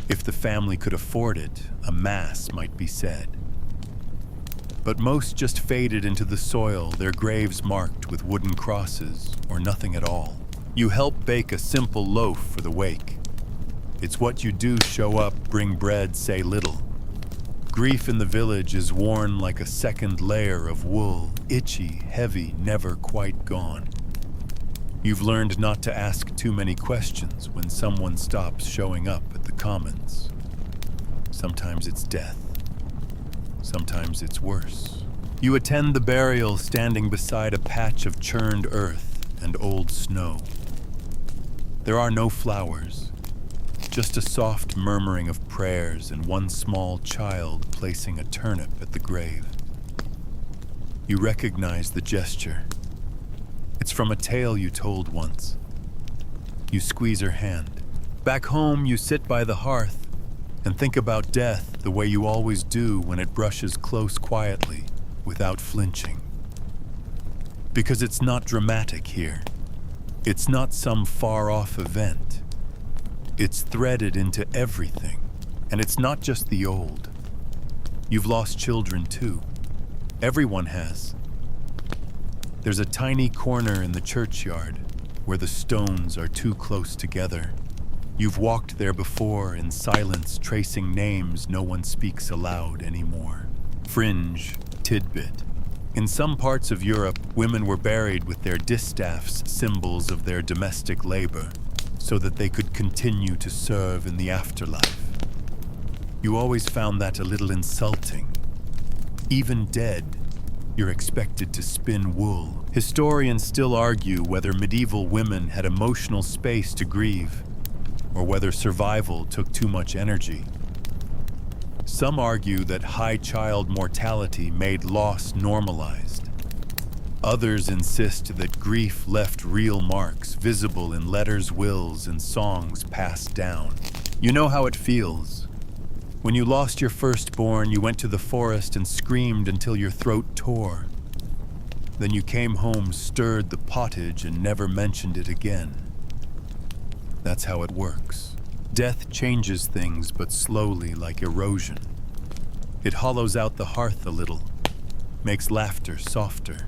If the family could afford it, a mass might be said. But most just faded into the soil, their graves marked with wooden crosses, or nothing at all. You help bake a simple loaf for the wake. It's what you do: show up, bring bread, say little. Grief in the village is worn like a second layer of wool, itchy, heavy, never quite gone. You've learned not to ask too many questions when someone stops showing up at the commons. Sometimes it's death. Sometimes it's worse. You attend the burial standing beside a patch of churned earth and old snow. There are no flowers, just a soft murmuring of prayers and one small child placing a turnip at the grave. You recognize the gesture. It's from a tale you told once. You squeeze her hand. Back home, you sit by the hearth and think about death the way you always do when it brushes close quietly, without flinching. Because it's not dramatic here. It's not some far-off event. It's threaded into everything, and it's not just the old. You've lost children too. Everyone has. There's a tiny corner in the churchyard where the stones are too close together. You've walked there before in silence, tracing names no one speaks aloud anymore. Fringe, tidbit. In some parts of Europe, women were buried with their distaffs, symbols of their domestic labor, so that they could continue to serve in the afterlife. You always found that a little insulting. Even dead, you're expected to spin wool. Historians still argue whether medieval women had emotional space to grieve, or whether survival took too much energy. Some argue that high child mortality made loss normalized. Others insist that grief left real marks visible in letters, wills, and songs passed down. You know how it feels. When you lost your firstborn, you went to the forest and screamed until your throat tore. Then you came home, stirred the pottage, and never mentioned it again. That's how it works. Death changes things, but slowly, like erosion. It hollows out the hearth a little, makes laughter softer,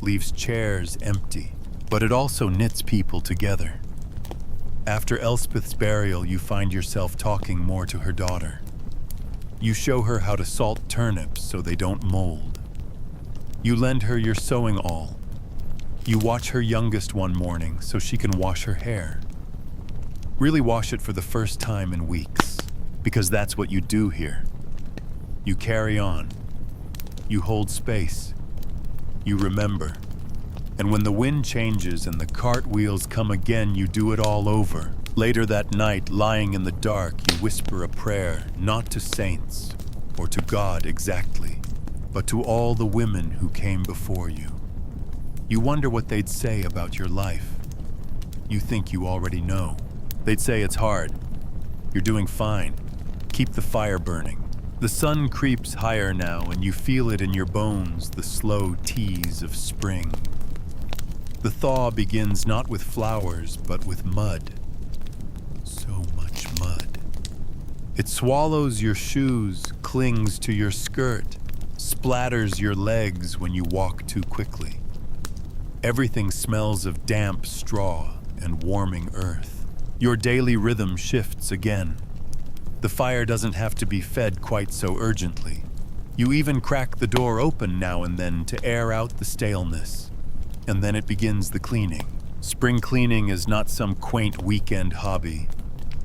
leaves chairs empty, but it also knits people together. After Elspeth's burial, you find yourself talking more to her daughter. You show her how to salt turnips so they don't mold. You lend her your sewing awl. You watch her youngest one morning so she can wash her hair. Really wash it for the first time in weeks, because that's what you do here. You carry on. You hold space. You remember. And when the wind changes and the cartwheels come again, you do it all over. Later that night, lying in the dark, you whisper a prayer, not to saints, or to God exactly, but to all the women who came before you. You wonder what they'd say about your life. You think you already know. They'd say it's hard. You're doing fine. Keep the fire burning. The sun creeps higher now, and you feel it in your bones, the slow tease of spring. The thaw begins not with flowers, but with mud. So much mud. It swallows your shoes, clings to your skirt, splatters your legs when you walk too quickly. Everything smells of damp straw and warming earth. Your daily rhythm shifts again. The fire doesn't have to be fed quite so urgently. You even crack the door open now and then to air out the staleness. And then it begins the cleaning. Spring cleaning is not some quaint weekend hobby.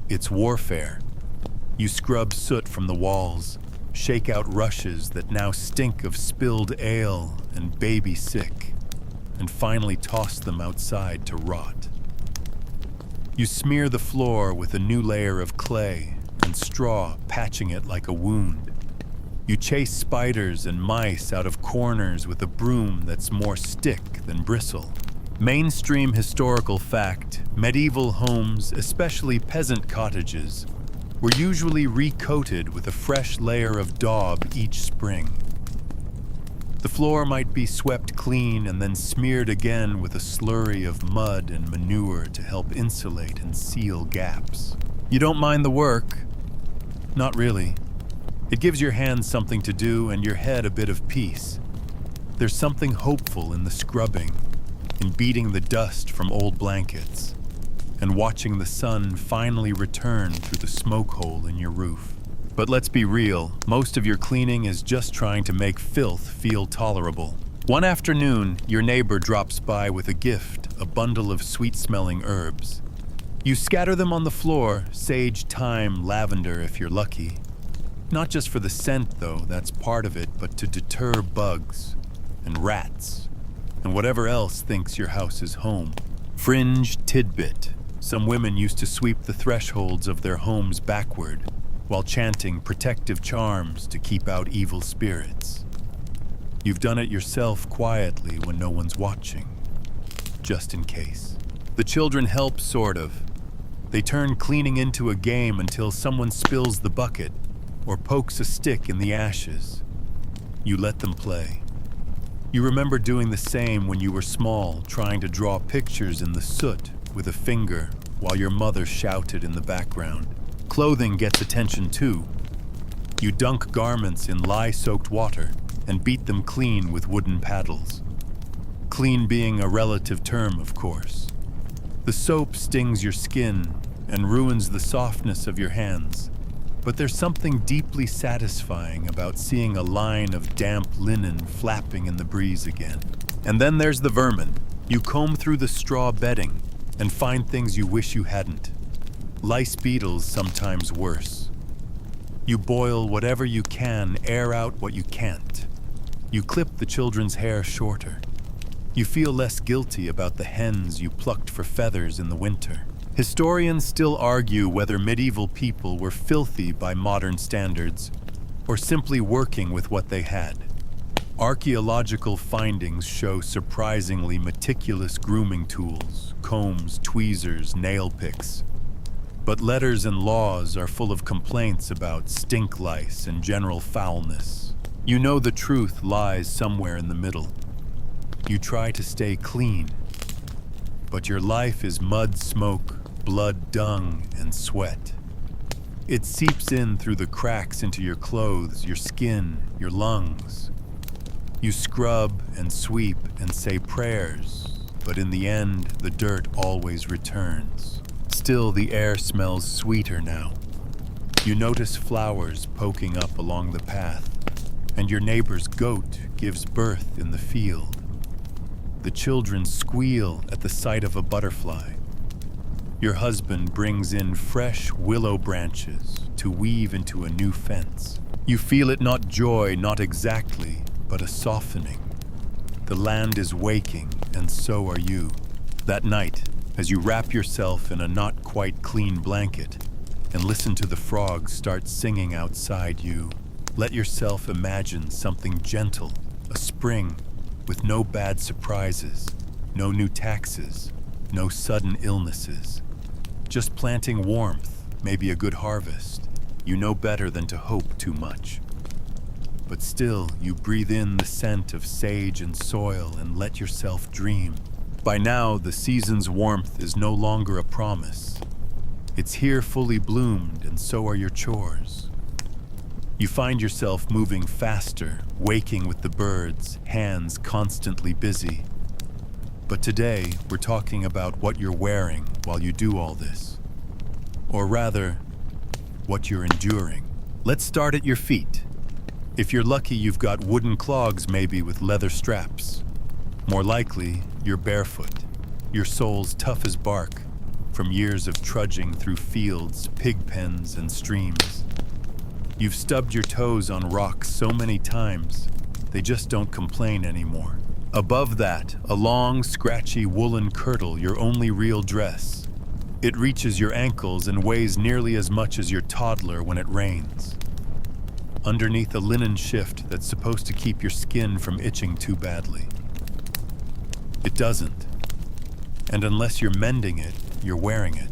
It's warfare. You scrub soot from the walls, shake out rushes that now stink of spilled ale and baby sick, and finally toss them outside to rot. You smear the floor with a new layer of clay and straw, patching it like a wound. You chase spiders and mice out of corners with a broom that's more stick than bristle. Mainstream historical fact, medieval homes, especially peasant cottages, were usually recoated with a fresh layer of daub each spring. The floor might be swept clean and then smeared again with a slurry of mud and manure to help insulate and seal gaps. You don't mind the work? Not really. It gives your hands something to do and your head a bit of peace. There's something hopeful in the scrubbing, in beating the dust from old blankets, and watching the sun finally return through the smoke hole in your roof. But let's be real, most of your cleaning is just trying to make filth feel tolerable. One afternoon, your neighbor drops by with a gift, a bundle of sweet-smelling herbs. You scatter them on the floor, sage, thyme, lavender if you're lucky. Not just for the scent, though, that's part of it, but to deter bugs and rats and whatever else thinks your house is home. Fringe tidbit. Some women used to sweep the thresholds of their homes backward while chanting protective charms to keep out evil spirits. You've done it yourself quietly when no one's watching, just in case. The children help, sort of. They turn cleaning into a game until someone spills the bucket or pokes a stick in the ashes. You let them play. You remember doing the same when you were small, trying to draw pictures in the soot with a finger while your mother shouted in the background. Clothing gets attention too. You dunk garments in lye-soaked water and beat them clean with wooden paddles. Clean being a relative term, of course. The soap stings your skin and ruins the softness of your hands, but there's something deeply satisfying about seeing a line of damp linen flapping in the breeze again. And then there's the vermin. You comb through the straw bedding and find things you wish you hadn't. Lice beetles, sometimes worse. You boil whatever you can, air out what you can't. You clip the children's hair shorter. You feel less guilty about the hens you plucked for feathers in the winter. Historians still argue whether medieval people were filthy by modern standards or simply working with what they had. Archaeological findings show surprisingly meticulous grooming tools, combs, tweezers, nail picks. But letters and laws are full of complaints about stink lice and general foulness. You know the truth lies somewhere in the middle. You try to stay clean, but your life is mud, smoke, blood, dung, and sweat. It seeps in through the cracks into your clothes, your skin, your lungs. You scrub and sweep and say prayers, but in the end, the dirt always returns. Still, the air smells sweeter now. You notice flowers poking up along the path, and your neighbor's goat gives birth in the field. The children squeal at the sight of a butterfly. Your husband brings in fresh willow branches to weave into a new fence. You feel it not joy, not exactly, but a softening. The land is waking, and so are you. That night, as you wrap yourself in a not quite clean blanket and listen to the frogs start singing outside you, let yourself imagine something gentle, a spring with no bad surprises, no new taxes, no sudden illnesses. Just planting warmth, maybe a good harvest. You know better than to hope too much. But still, you breathe in the scent of sage and soil and let yourself dream. By now, the season's warmth is no longer a promise. It's here fully bloomed, and so are your chores. You find yourself moving faster, waking with the birds, hands constantly busy. But today, we're talking about what you're wearing while you do all this. Or rather, what you're enduring. Let's start at your feet. If you're lucky, you've got wooden clogs maybe with leather straps. More likely, you're barefoot, your soles tough as bark, from years of trudging through fields, pig pens, and streams. You've stubbed your toes on rocks so many times, they just don't complain anymore. Above that, a long, scratchy woolen kirtle, your only real dress. It reaches your ankles and weighs nearly as much as your toddler when it rains. Underneath a linen shift that's supposed to keep your skin from itching too badly. It doesn't. And unless you're mending it, you're wearing it.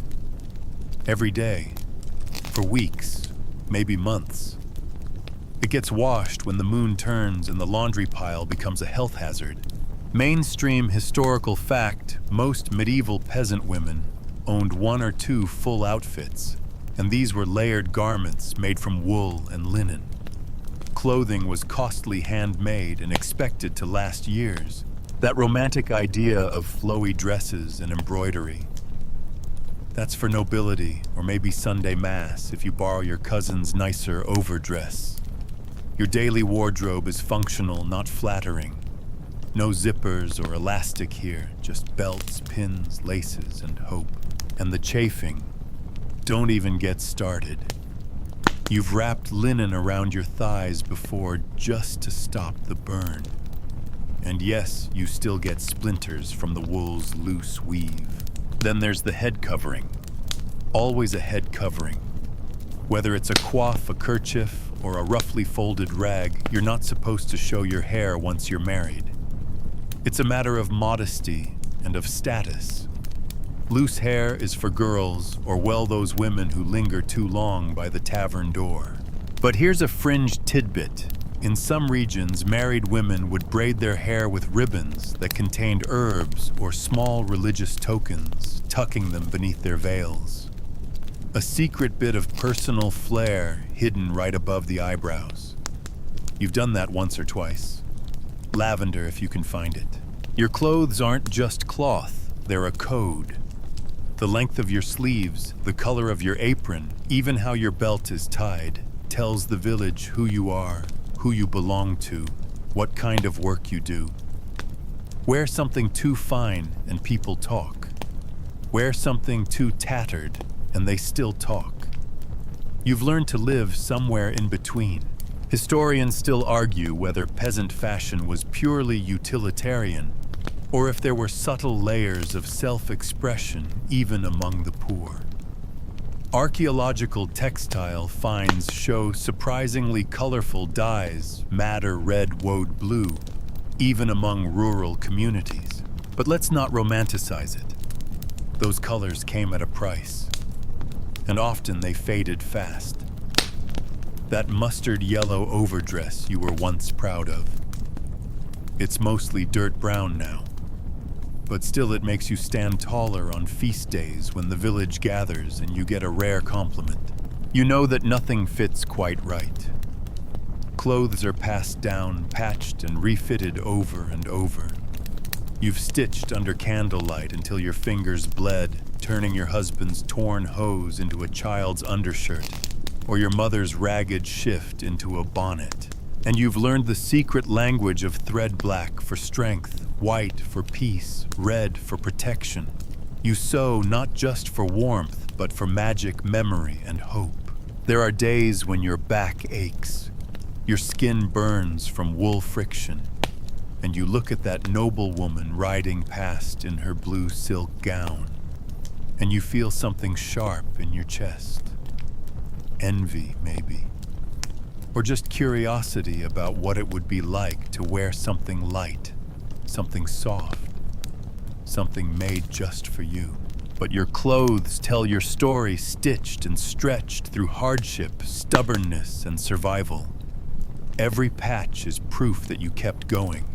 Every day. For weeks, maybe months. It gets washed when the moon turns and the laundry pile becomes a health hazard. Mainstream historical fact, most medieval peasant women owned one or two full outfits, and these were layered garments made from wool and linen. Clothing was costly handmade and expected to last years. That romantic idea of flowy dresses and embroidery. That's for nobility, or maybe Sunday Mass if you borrow your cousin's nicer overdress. Your daily wardrobe is functional, not flattering. No zippers or elastic here, just belts, pins, laces, and hope. And the chafing. Don't even get started. You've wrapped linen around your thighs before just to stop the burn. And yes, you still get splinters from the wool's loose weave. Then there's the head covering. Always a head covering. Whether it's a coif, a kerchief, or a roughly folded rag, you're not supposed to show your hair once you're married. It's a matter of modesty and of status. Loose hair is for girls, or well, those women who linger too long by the tavern door. But here's a fringe tidbit. In some regions, married women would braid their hair with ribbons that contained herbs or small religious tokens, tucking them beneath their veils. A secret bit of personal flair hidden right above the eyebrows. You've done that once or twice. Lavender if you can find it. Your clothes aren't just cloth, they're a code. The length of your sleeves, the color of your apron, even how your belt is tied, tells the village who you are, who you belong to, what kind of work you do. Wear something too fine and people talk. Wear something too tattered and they still talk. You've learned to live somewhere in between. Historians still argue whether peasant fashion was purely utilitarian or if there were subtle layers of self-expression even among the poor. Archaeological textile finds show surprisingly colorful dyes, madder red woad blue, even among rural communities. But let's not romanticize it. Those colors came at a price, and often they faded fast. That mustard yellow overdress you were once proud of. It's mostly dirt brown now. but still it makes you stand taller on feast days when the village gathers and you get a rare compliment. You know that nothing fits quite right. Clothes are passed down, patched, and refitted over and over. You've stitched under candlelight until your fingers bled, turning your husband's torn hose into a child's undershirt, or your mother's ragged shift into a bonnet. And you've learned the secret language of thread black for strength, white for peace, red for protection. You sew not just for warmth, but for magic memory and hope. There are days when your back aches, your skin burns from wool friction, and you look at that noble woman riding past in her blue silk gown, and you feel something sharp in your chest. Envy, maybe. Or just curiosity about what it would be like to wear something light, something soft, something made just for you. But your clothes tell your story stitched and stretched through hardship, stubbornness, and survival. Every patch is proof that you kept going.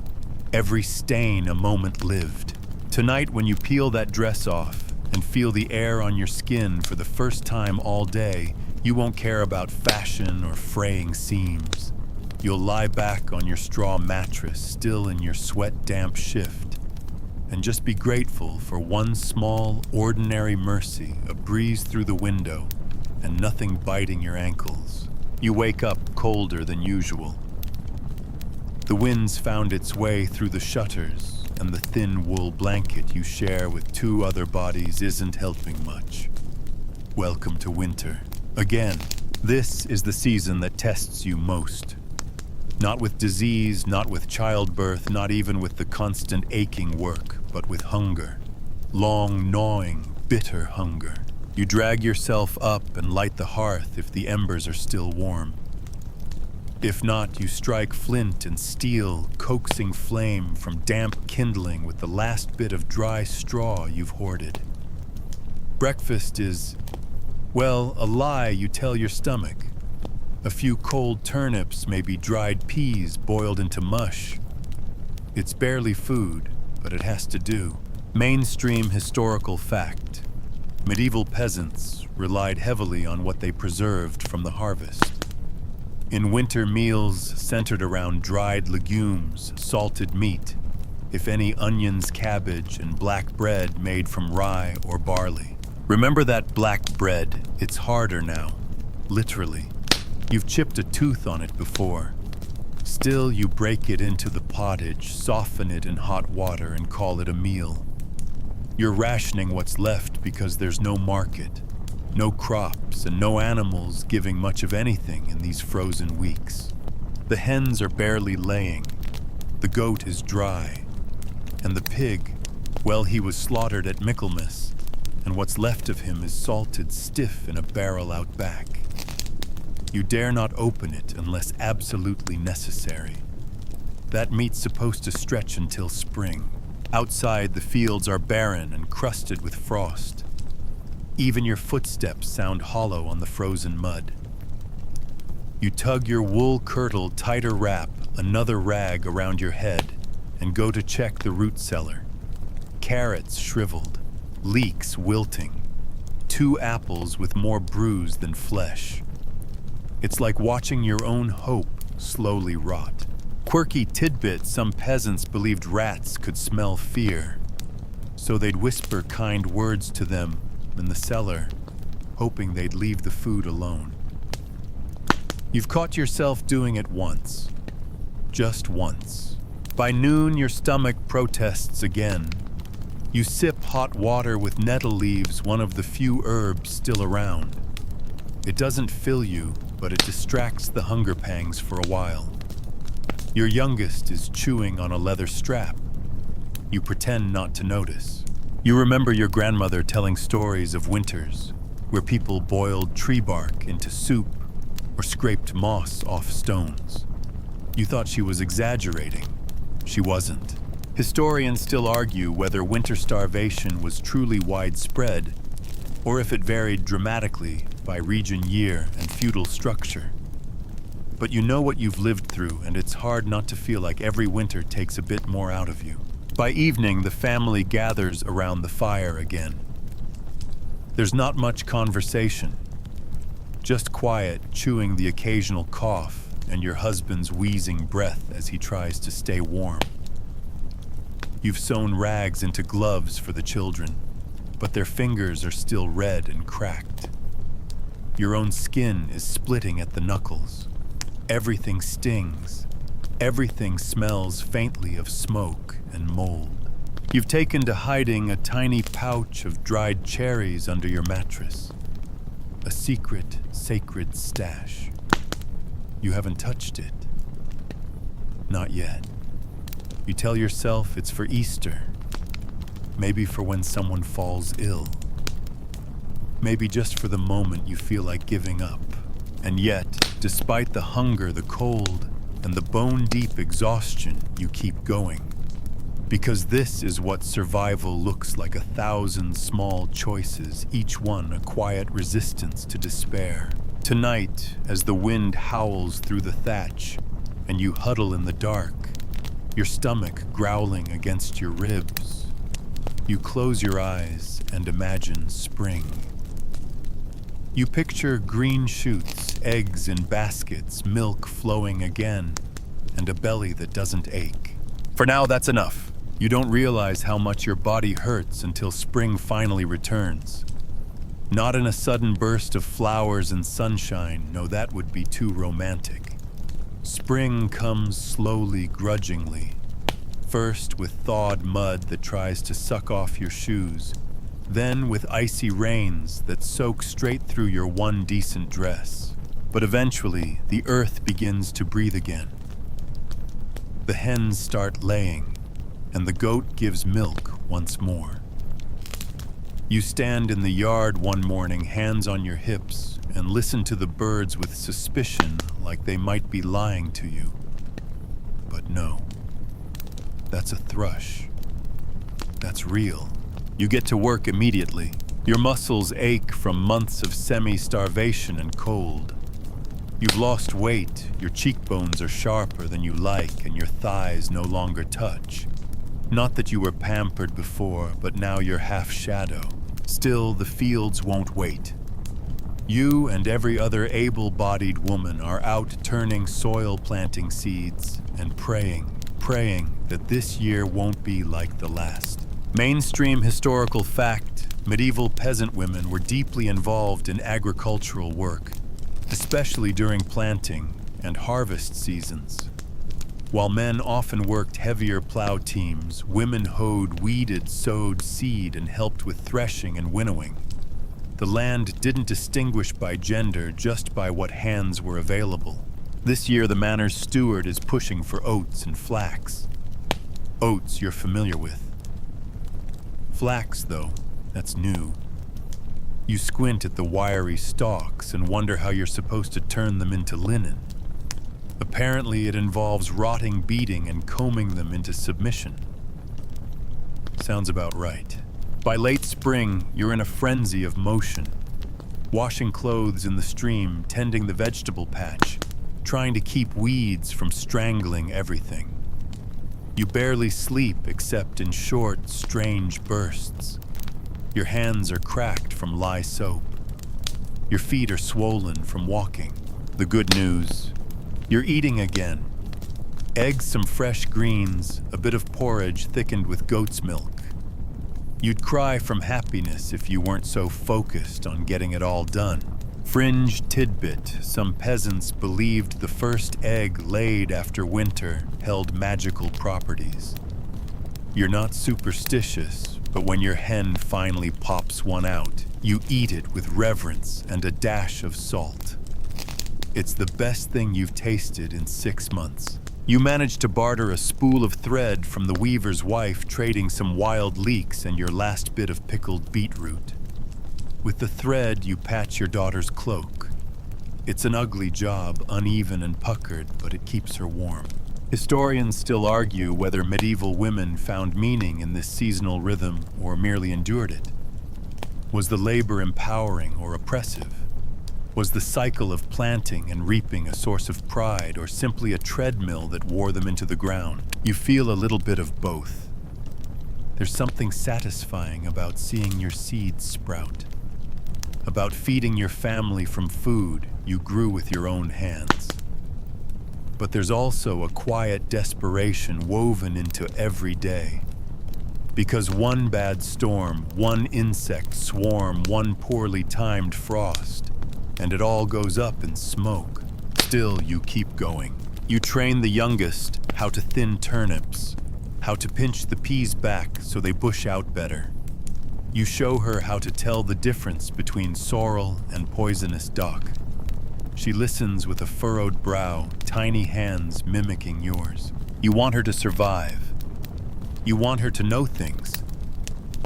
Every stain a moment lived. Tonight, when you peel that dress off and feel the air on your skin for the first time all day, you won't care about fashion or fraying seams. You'll lie back on your straw mattress, still in your sweat-damp shift, and just be grateful for one small, ordinary mercy, a breeze through the window, and nothing biting your ankles. You wake up colder than usual. The wind's found its way through the shutters, and the thin wool blanket you share with two other bodies isn't helping much. Welcome to winter. Again, this is the season that tests you most. Not with disease, not with childbirth, not even with the constant aching work, but with hunger. Long, gnawing, bitter hunger. You drag yourself up and light the hearth if the embers are still warm. If not, you strike flint and steel, coaxing flame from damp kindling with the last bit of dry straw you've hoarded. Breakfast is, well, a lie you tell your stomach. A few cold turnips, maybe dried peas boiled into mush. It's barely food, but it has to do. Mainstream historical fact. Medieval peasants relied heavily on what they preserved from the harvest. In winter meals centered around dried legumes, salted meat, if any onions, cabbage, and black bread made from rye or barley. Remember that black bread? It's harder now, literally. You've chipped a tooth on it before. Still, you break it into the pottage, soften it in hot water, and call it a meal. You're rationing what's left because there's no market, no crops, and no animals giving much of anything in these frozen weeks. The hens are barely laying, the goat is dry, and the pig, well, he was slaughtered at Michaelmas, and what's left of him is salted stiff in a barrel out back. You dare not open it unless absolutely necessary. That meat's supposed to stretch until spring. Outside, the fields are barren and crusted with frost. Even your footsteps sound hollow on the frozen mud. You tug your wool kirtle tighter wrap, another rag around your head, and go to check the root cellar. Carrots shriveled, leeks wilting, 2 apples with more bruise than flesh. It's like watching your own hope slowly rot. Quirky tidbit, some peasants believed rats could smell fear, so they'd whisper kind words to them in the cellar, hoping they'd leave the food alone. You've caught yourself doing it once. Just once. By noon, your stomach protests again. You sip hot water with nettle leaves, one of the few herbs still around. It doesn't fill you, but it distracts the hunger pangs for a while. Your youngest is chewing on a leather strap. You pretend not to notice. You remember your grandmother telling stories of winters, where people boiled tree bark into soup or scraped moss off stones. You thought she was exaggerating. She wasn't. Historians still argue whether winter starvation was truly widespread, or if it varied dramatically by region, year, and feudal structure. But you know what you've lived through, and it's hard not to feel like every winter takes a bit more out of you. By evening, the family gathers around the fire again. There's not much conversation, just quiet, chewing the occasional cough and your husband's wheezing breath as he tries to stay warm. You've sewn rags into gloves for the children, but their fingers are still red and cracked. Your own skin is splitting at the knuckles. Everything stings. Everything smells faintly of smoke and mold. You've taken to hiding a tiny pouch of dried cherries under your mattress. A secret, sacred stash. You haven't touched it. Not yet. You tell yourself it's for Easter. Maybe for when someone falls ill. Maybe just for the moment you feel like giving up. And yet, despite the hunger, the cold, and the bone-deep exhaustion, you keep going. Because this is what survival looks like: 1,000 small choices, each one a quiet resistance to despair. Tonight, as the wind howls through the thatch, and you huddle in the dark, your stomach growling against your ribs, you close your eyes and imagine spring. You picture green shoots, eggs in baskets, milk flowing again, and a belly that doesn't ache. For now, that's enough. You don't realize how much your body hurts until spring finally returns. Not in a sudden burst of flowers and sunshine, no, that would be too romantic. Spring comes slowly, grudgingly. First with thawed mud that tries to suck off your shoes, then with icy rains that soak straight through your one decent dress. But eventually, the earth begins to breathe again. The hens start laying, and the goat gives milk once more. You stand in the yard one morning, hands on your hips, and listen to the birds with suspicion, like they might be lying to you. But no, that's a thrush. That's real. You get to work immediately. Your muscles ache from months of semi-starvation and cold. You've lost weight, your cheekbones are sharper than you like, and your thighs no longer touch. Not that you were pampered before, but now you're half shadow. Still, the fields won't wait. You and every other able-bodied woman are out turning soil planting seeds and praying that this year won't be like the last. Mainstream historical fact: medieval peasant women were deeply involved in agricultural work, especially during planting and harvest seasons. While men often worked heavier plow teams, women hoed, weeded, sowed seed, and helped with threshing and winnowing. The land didn't distinguish by gender, just by what hands were available. This year, the manor's steward is pushing for oats and flax. Oats you're familiar with. Flax, though, that's new. You squint at the wiry stalks and wonder how you're supposed to turn them into linen. Apparently, it involves rotting beating and combing them into submission. Sounds about right. By late spring, you're in a frenzy of motion. Washing clothes in the stream, tending the vegetable patch, trying to keep weeds from strangling everything. You barely sleep except in short, strange bursts. Your hands are cracked from lye soap. Your feet are swollen from walking. The good news: you're eating again. Eggs, some fresh greens, a bit of porridge thickened with goat's milk. You'd cry from happiness if you weren't so focused on getting it all done. Fringe tidbit: some peasants believed the first egg laid after winter held magical properties. You're not superstitious, but when your hen finally pops one out, you eat it with reverence and a dash of salt. It's the best thing you've tasted in 6 months. You manage to barter a spool of thread from the weaver's wife, trading some wild leeks and your last bit of pickled beetroot. With the thread, you patch your daughter's cloak. It's an ugly job, uneven and puckered, but it keeps her warm. Historians still argue whether medieval women found meaning in this seasonal rhythm or merely endured it. Was the labor empowering or oppressive? Was the cycle of planting and reaping a source of pride, or simply a treadmill that wore them into the ground? You feel a little bit of both. There's something satisfying about seeing your seeds sprout, about feeding your family from food you grew with your own hands. But there's also a quiet desperation woven into every day. Because one bad storm, one insect swarm, one poorly timed frost, and it all goes up in smoke. Still, you keep going. You train the youngest how to thin turnips, how to pinch the peas back so they bush out better. You show her how to tell the difference between sorrel and poisonous dock. She listens with a furrowed brow, tiny hands mimicking yours. You want her to survive. You want her to know things.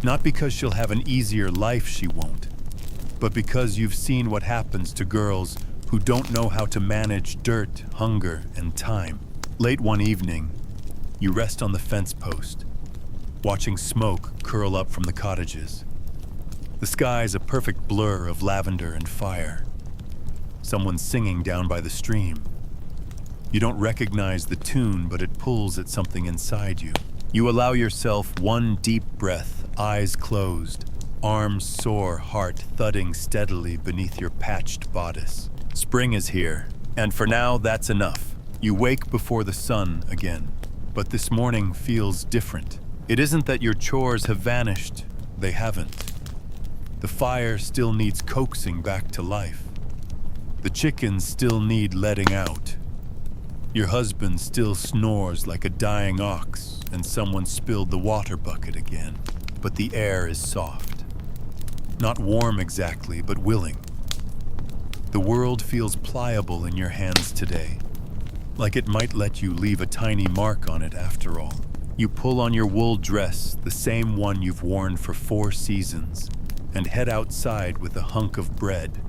Not because she'll have an easier life, she won't, but because you've seen what happens to girls who don't know how to manage dirt, hunger, and time. Late one evening, you rest on the fence post, watching smoke curl up from the cottages. The sky's a perfect blur of lavender and fire. Someone's singing down by the stream. You don't recognize the tune, but it pulls at something inside you. You allow yourself one deep breath, eyes closed, arms sore, heart thudding steadily beneath your patched bodice. Spring is here, and for now, that's enough. You wake before the sun again, but this morning feels different. It isn't that your chores have vanished, they haven't. The fire still needs coaxing back to life. The chickens still need letting out. Your husband still snores like a dying ox, and someone spilled the water bucket again. But the air is soft. Not warm exactly, but willing. The world feels pliable in your hands today, like it might let you leave a tiny mark on it after all. You pull on your wool dress, the same one you've worn for 4 seasons, and head outside with a hunk of bread.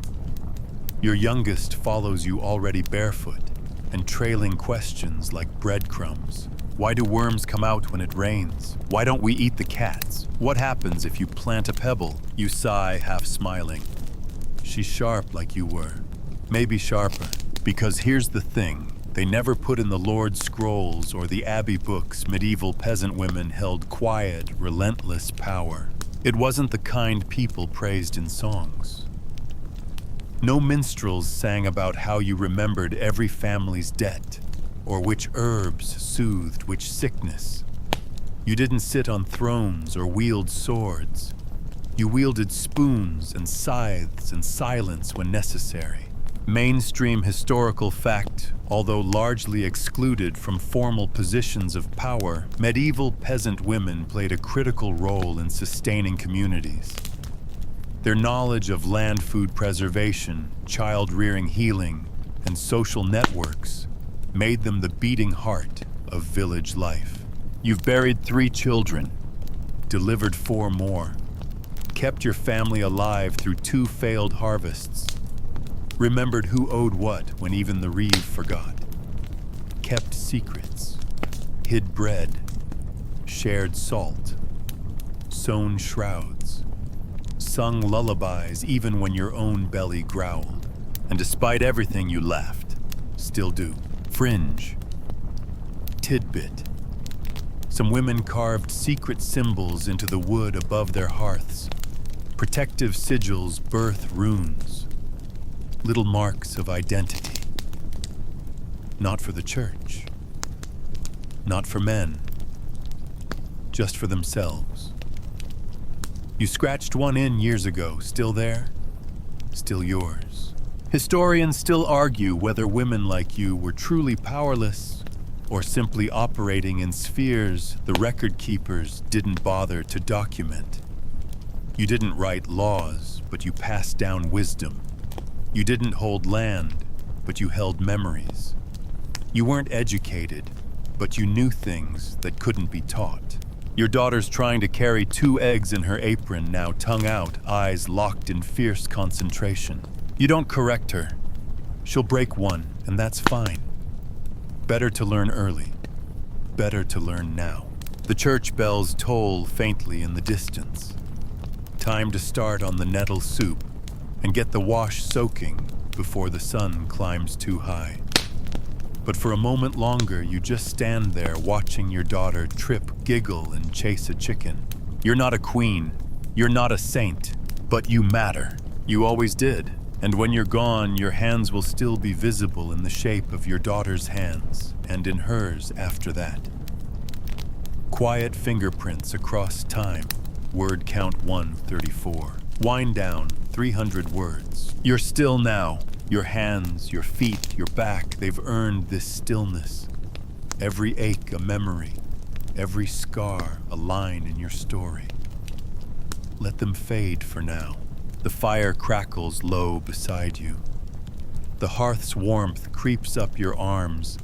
Your youngest follows you already barefoot, and trailing questions like breadcrumbs. Why do worms come out when it rains? Why don't we eat the cats? What happens if you plant a pebble? You sigh, half smiling. She's sharp like you were, maybe sharper. Because here's the thing, they never put in the Lord's scrolls or the abbey books medieval peasant women held quiet, relentless power. It wasn't the kind people praised in songs. No minstrels sang about how you remembered every family's debt, or which herbs soothed which sickness. You didn't sit on thrones or wield swords. You wielded spoons and scythes and silence when necessary. Mainstream historical fact, although largely excluded from formal positions of power, medieval peasant women played a critical role in sustaining communities. Their knowledge of land food preservation, child-rearing healing, and social networks made them the beating heart of village life. You've buried 3 children, delivered 4 more, kept your family alive through 2 failed harvests, remembered who owed what when even the reeve forgot, kept secrets, hid bread, shared salt, sewn shrouds, sung lullabies even when your own belly growled. And despite everything, you laughed. Still do. Fringe. Tidbit. Some women carved secret symbols into the wood above their hearths. Protective sigils, birth runes. Little marks of identity. Not for the church. Not for men. Just for themselves. You scratched one in years ago. Still there? Still yours. Historians still argue whether women like you were truly powerless or simply operating in spheres the record keepers didn't bother to document. You didn't write laws, but you passed down wisdom. You didn't hold land, but you held memories. You weren't educated, but you knew things that couldn't be taught. Your daughter's trying to carry 2 eggs in her apron now, tongue out, eyes locked in fierce concentration. You don't correct her. She'll break one, and that's fine. Better to learn early. Better to learn now. The church bells toll faintly in the distance. Time to start on the nettle soup and get the wash soaking before the sun climbs too high. But for a moment longer, you just stand there watching your daughter trip, giggle, and chase a chicken. You're not a queen. You're not a saint. But you matter. You always did. And when you're gone, your hands will still be visible in the shape of your daughter's hands, and in hers after that. Quiet fingerprints across time. Word count 134. Wind down 300 words. You're still now. Your hands, your feet, your back, they've earned this stillness. Every ache a memory. Every scar a line in your story. Let them fade for now. The fire crackles low beside you. The hearth's warmth creeps up your arms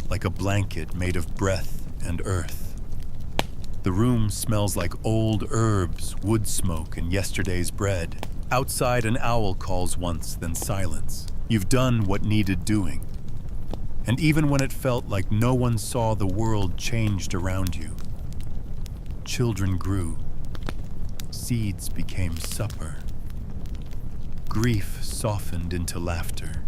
like a blanket made of breath and earth. The room smells like old herbs, wood smoke, and yesterday's bread. Outside, an owl calls once, then silence. You've done what needed doing. And even when it felt like no one saw, the world changed around you. Children grew. Seeds became supper. Grief softened into laughter.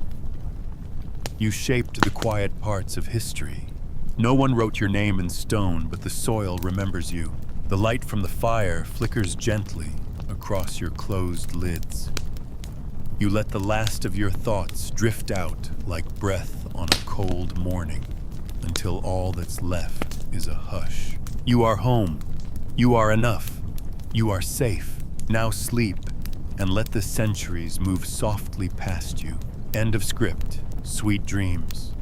You shaped the quiet parts of history. No one wrote your name in stone, but the soil remembers you. The light from the fire flickers gently across your closed lids. You let the last of your thoughts drift out like breath on a cold morning, until all that's left is a hush. You are home. You are enough. You are safe. Now sleep, and let the centuries move softly past you. End of script. Sweet dreams.